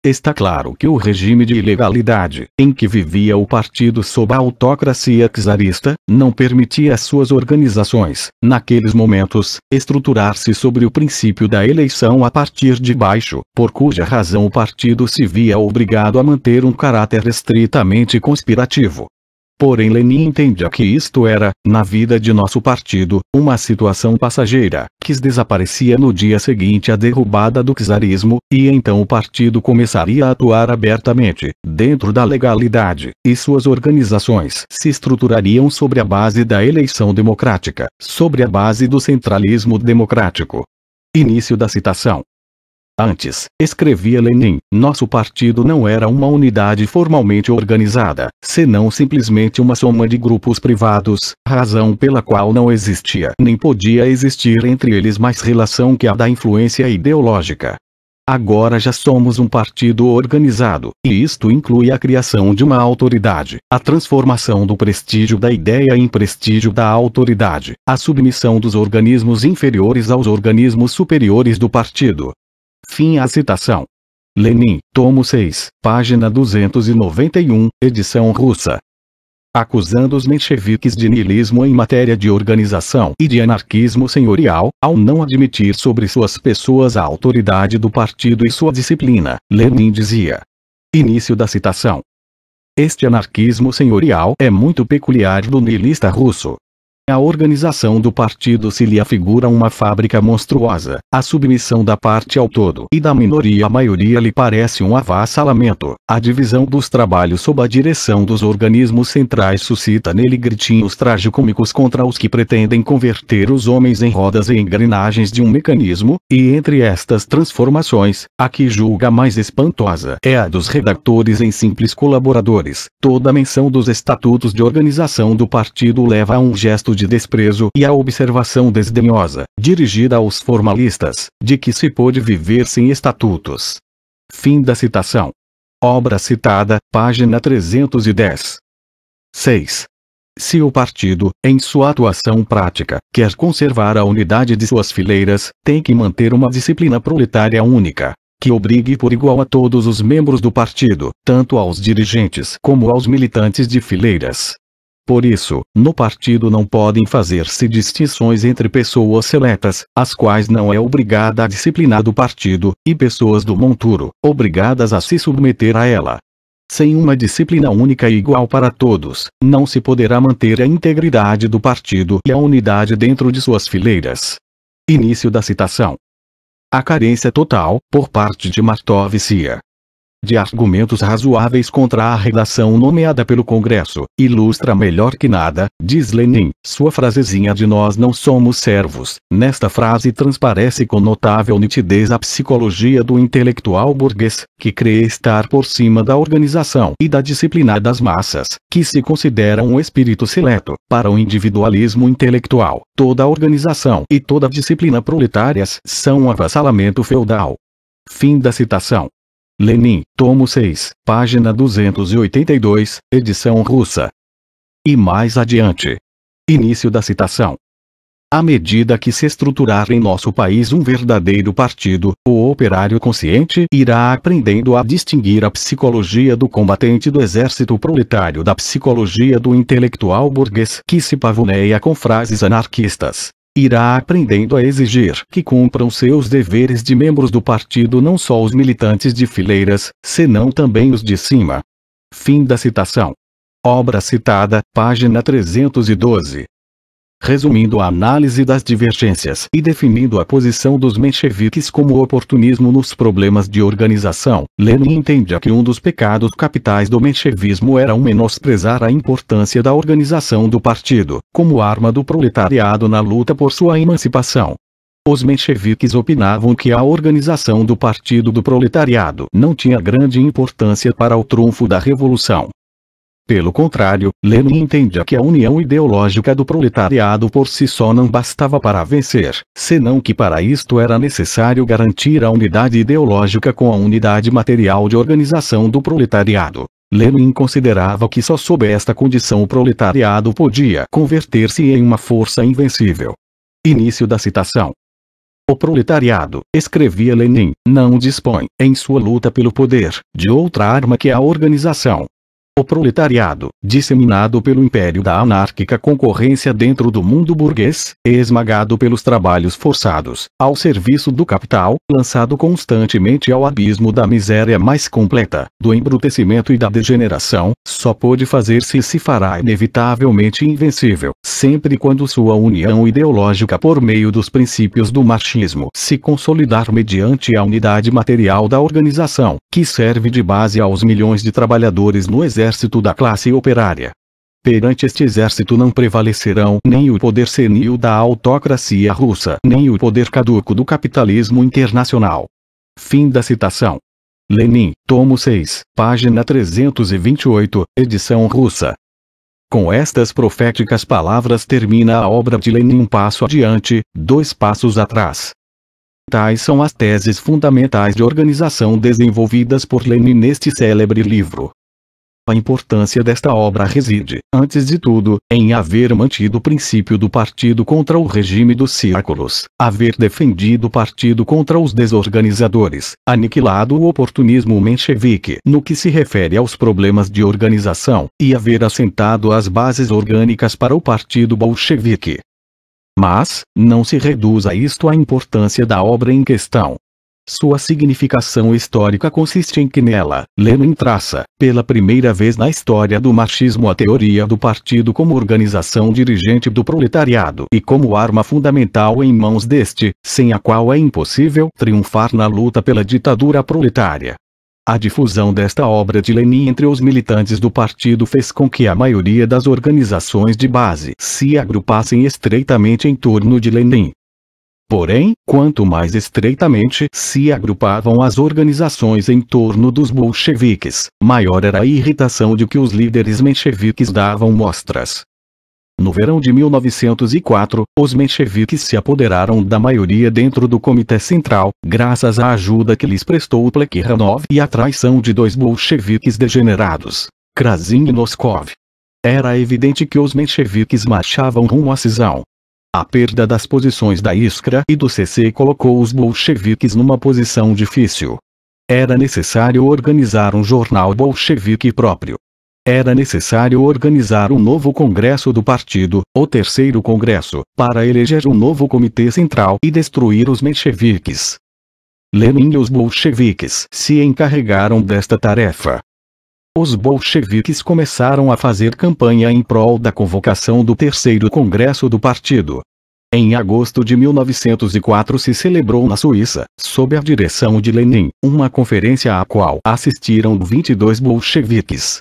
Está claro que o regime de ilegalidade, em que vivia o partido sob a autocracia czarista, não permitia às suas organizações, naqueles momentos, estruturar-se sobre o princípio da eleição a partir de baixo, por cuja razão o partido se via obrigado a manter um caráter estritamente conspirativo. Porém Lenin entendia que isto era, na vida de nosso partido, uma situação passageira, que desaparecia no dia seguinte à derrubada do czarismo, e então o partido começaria a atuar abertamente, dentro da legalidade, e suas organizações se estruturariam sobre a base da eleição democrática, sobre a base do centralismo democrático. Início da citação. Antes, escrevia Lenin, nosso partido não era uma unidade formalmente organizada, senão simplesmente uma soma de grupos privados, razão pela qual não existia nem podia existir entre eles mais relação que a da influência ideológica. Agora já somos um partido organizado, e isto inclui a criação de uma autoridade, a transformação do prestígio da ideia em prestígio da autoridade, a submissão dos organismos inferiores aos organismos superiores do partido. Fim a citação. Lenin, tomo 6, página 291, edição russa. Acusando os mencheviques de niilismo em matéria de organização e de anarquismo senhorial, ao não admitir sobre suas pessoas a autoridade do partido e sua disciplina, Lenin dizia. Início da citação. Este anarquismo senhorial é muito peculiar do niilista russo. A organização do partido se lhe afigura uma fábrica monstruosa. A submissão da parte ao todo e da minoria à maioria lhe parece um avassalamento. A divisão dos trabalhos sob a direção dos organismos centrais suscita nele gritinhos tragicômicos contra os que pretendem converter os homens em rodas e engrenagens de um mecanismo, e entre estas transformações, a que julga mais espantosa é a dos redactores em simples colaboradores. Toda menção dos estatutos de organização do partido leva a um gesto de desprezo e a observação desdenhosa, dirigida aos formalistas, de que se pôde viver sem estatutos. Fim da citação. Obra citada, página 310. 6. Se o partido, em sua atuação prática, quer conservar a unidade de suas fileiras, tem que manter uma disciplina proletária única, que obrigue por igual a todos os membros do partido, tanto aos dirigentes como aos militantes de fileiras. Por isso, no partido não podem fazer-se distinções entre pessoas seletas, as quais não é obrigada a disciplinar do partido, e pessoas do monturo, obrigadas a se submeter a ela. Sem uma disciplina única e igual para todos, não se poderá manter a integridade do partido e a unidade dentro de suas fileiras. Início da citação. A carência total, por parte de Martov-Cia, de argumentos razoáveis contra a redação nomeada pelo Congresso, ilustra melhor que nada, diz Lenin, sua frasezinha de nós não somos servos. Nesta frase transparece com notável nitidez a psicologia do intelectual burguês, que crê estar por cima da organização e da disciplina das massas, que se considera um espírito seleto. Para o individualismo intelectual, toda organização e toda disciplina proletárias são um avassalamento feudal. Fim da citação. Lenin, tomo 6, página 282, edição russa. E mais adiante. Início da citação. À medida que se estruturar em nosso país um verdadeiro partido, o operário consciente irá aprendendo a distinguir a psicologia do combatente do exército proletário da psicologia do intelectual burguês que se pavoneia com frases anarquistas. Irá aprendendo a exigir que cumpram seus deveres de membros do partido não só os militantes de fileiras, senão também os de cima. Fim da citação. Obra citada, página 312. Resumindo a análise das divergências e definindo a posição dos mencheviques como oportunismo nos problemas de organização, Lenin entende que um dos pecados capitais do menchevismo era menosprezar a importância da organização do partido, como arma do proletariado na luta por sua emancipação. Os mencheviques opinavam que a organização do partido do proletariado não tinha grande importância para o trunfo da revolução. Pelo contrário, Lenin entende que a união ideológica do proletariado por si só não bastava para vencer, senão que para isto era necessário garantir a unidade ideológica com a unidade material de organização do proletariado. Lenin considerava que só sob esta condição o proletariado podia converter-se em uma força invencível. Início da citação. O proletariado, escrevia Lenin, não dispõe, em sua luta pelo poder, de outra arma que a organização. O proletariado, disseminado pelo império da anárquica concorrência dentro do mundo burguês, esmagado pelos trabalhos forçados, ao serviço do capital, lançado constantemente ao abismo da miséria mais completa, do embrutecimento e da degeneração, só pôde fazer-se e se fará inevitavelmente invencível, sempre quando sua união ideológica por meio dos princípios do marxismo se consolidar mediante a unidade material da organização, que serve de base aos milhões de trabalhadores no exército da classe operária. Perante este exército não prevalecerão nem o poder senil da autocracia russa, nem o poder caduco do capitalismo internacional. Fim da citação. Lenin, tomo 6, página 328, edição russa. Com estas proféticas palavras termina a obra de Lenin um passo adiante, dois passos atrás. Tais são as teses fundamentais de organização desenvolvidas por Lenin neste célebre livro. A importância desta obra reside, antes de tudo, em haver mantido o princípio do partido contra o regime dos círculos, haver defendido o partido contra os desorganizadores, aniquilado o oportunismo menchevique no que se refere aos problemas de organização, e haver assentado as bases orgânicas para o partido bolchevique. Mas, não se reduz a isto a importância da obra em questão. Sua significação histórica consiste em que nela, Lenin traça, pela primeira vez na história do marxismo, a teoria do partido como organização dirigente do proletariado e como arma fundamental em mãos deste, sem a qual é impossível triunfar na luta pela ditadura proletária. A difusão desta obra de Lenin entre os militantes do partido fez com que a maioria das organizações de base se agrupassem estreitamente em torno de Lenin. Porém, quanto mais estreitamente se agrupavam as organizações em torno dos bolcheviques, maior era a irritação de que os líderes mencheviques davam mostras. No verão de 1904, os mencheviques se apoderaram da maioria dentro do Comitê Central, graças à ajuda que lhes prestou o Plekhanov e à traição de dois bolcheviques degenerados, Krasin e Noskov. Era evidente que os mencheviques marchavam rumo à cisão. A perda das posições da Iskra e do CC colocou os bolcheviques numa posição difícil. Era necessário organizar um jornal bolchevique próprio. Era necessário organizar um novo congresso do partido, o terceiro congresso, para eleger um novo comitê central e destruir os mencheviques. Lenin e os bolcheviques se encarregaram desta tarefa. Os bolcheviques começaram a fazer campanha em prol da convocação do terceiro congresso do partido. Em agosto de 1904 se celebrou na Suíça, sob a direção de Lenin, uma conferência à qual assistiram 22 bolcheviques.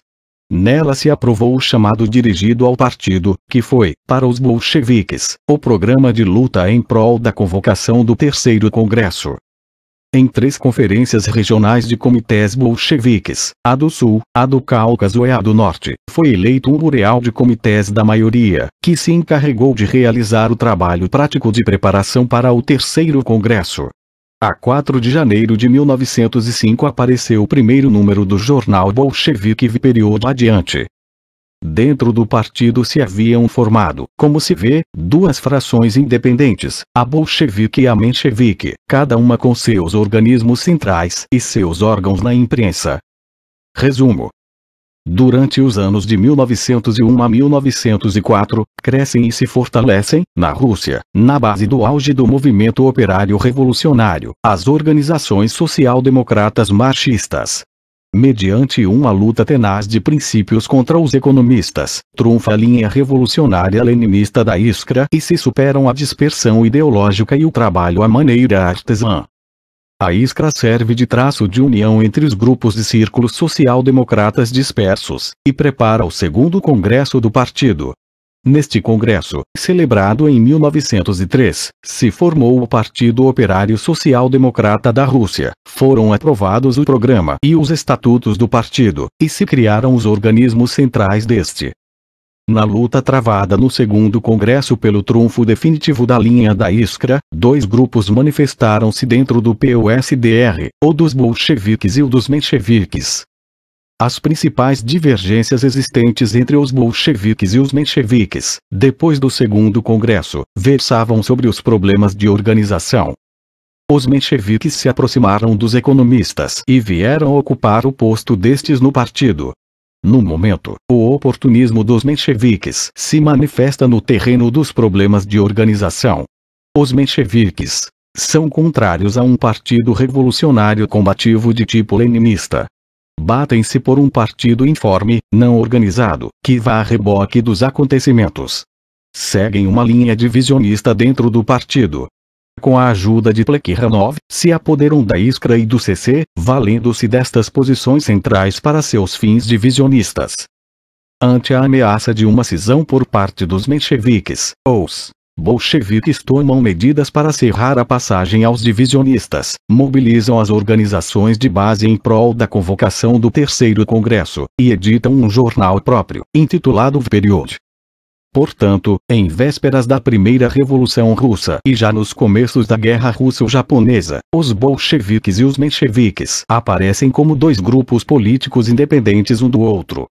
Nela se aprovou o chamado dirigido ao partido, que foi, para os bolcheviques, o programa de luta em prol da convocação do terceiro congresso. Em 3 conferências regionais de comitês bolcheviques, a do Sul, a do Cáucaso e a do Norte, foi eleito um bureau de comitês da maioria, que se encarregou de realizar o trabalho prático de preparação para o terceiro congresso. A 4 de janeiro de 1905 apareceu o primeiro número do jornal bolchevique Período Adiante. Dentro do partido se haviam formado, como se vê, 2 frações independentes, a bolchevique e a menchevique, cada uma com seus organismos centrais e seus órgãos na imprensa. Resumo. Durante os anos de 1901 a 1904, crescem e se fortalecem, na Rússia, na base do auge do movimento operário revolucionário, as organizações social-democratas marxistas. Mediante uma luta tenaz de princípios contra os economistas, trunfa a linha revolucionária leninista da Iskra e se superam a dispersão ideológica e o trabalho à maneira artesã. A Iskra serve de traço de união entre os grupos de círculos social-democratas dispersos, e prepara o segundo congresso do partido. Neste congresso, celebrado em 1903, se formou o Partido Operário Social-Democrata da Rússia, foram aprovados o programa e os estatutos do partido, e se criaram os organismos centrais deste. Na luta travada no segundo congresso pelo trunfo definitivo da linha da Iskra, 2 grupos manifestaram-se dentro do POSDR, o dos bolcheviques e o dos mencheviques. As principais divergências existentes entre os bolcheviques e os mencheviques, depois do segundo congresso, versavam sobre os problemas de organização. Os mencheviques se aproximaram dos economistas e vieram ocupar o posto destes no partido. No momento, o oportunismo dos mencheviques se manifesta no terreno dos problemas de organização. Os mencheviques são contrários a um partido revolucionário combativo de tipo leninista. Batem-se por um partido informe, não organizado, que vá a reboque dos acontecimentos. Seguem uma linha divisionista dentro do partido. Com a ajuda de Plekhanov, se apoderam da Iskra e do CC, valendo-se destas posições centrais para seus fins divisionistas. Ante a ameaça de uma cisão por parte dos mencheviques, os bolcheviques tomam medidas para cerrar a passagem aos divisionistas, mobilizam as organizações de base em prol da convocação do terceiro congresso, e editam um jornal próprio, intitulado Period. Portanto, em vésperas da primeira Revolução Russa e já nos começos da Guerra Russo-Japonesa, os bolcheviques e os mencheviques aparecem como 2 grupos políticos independentes um do outro.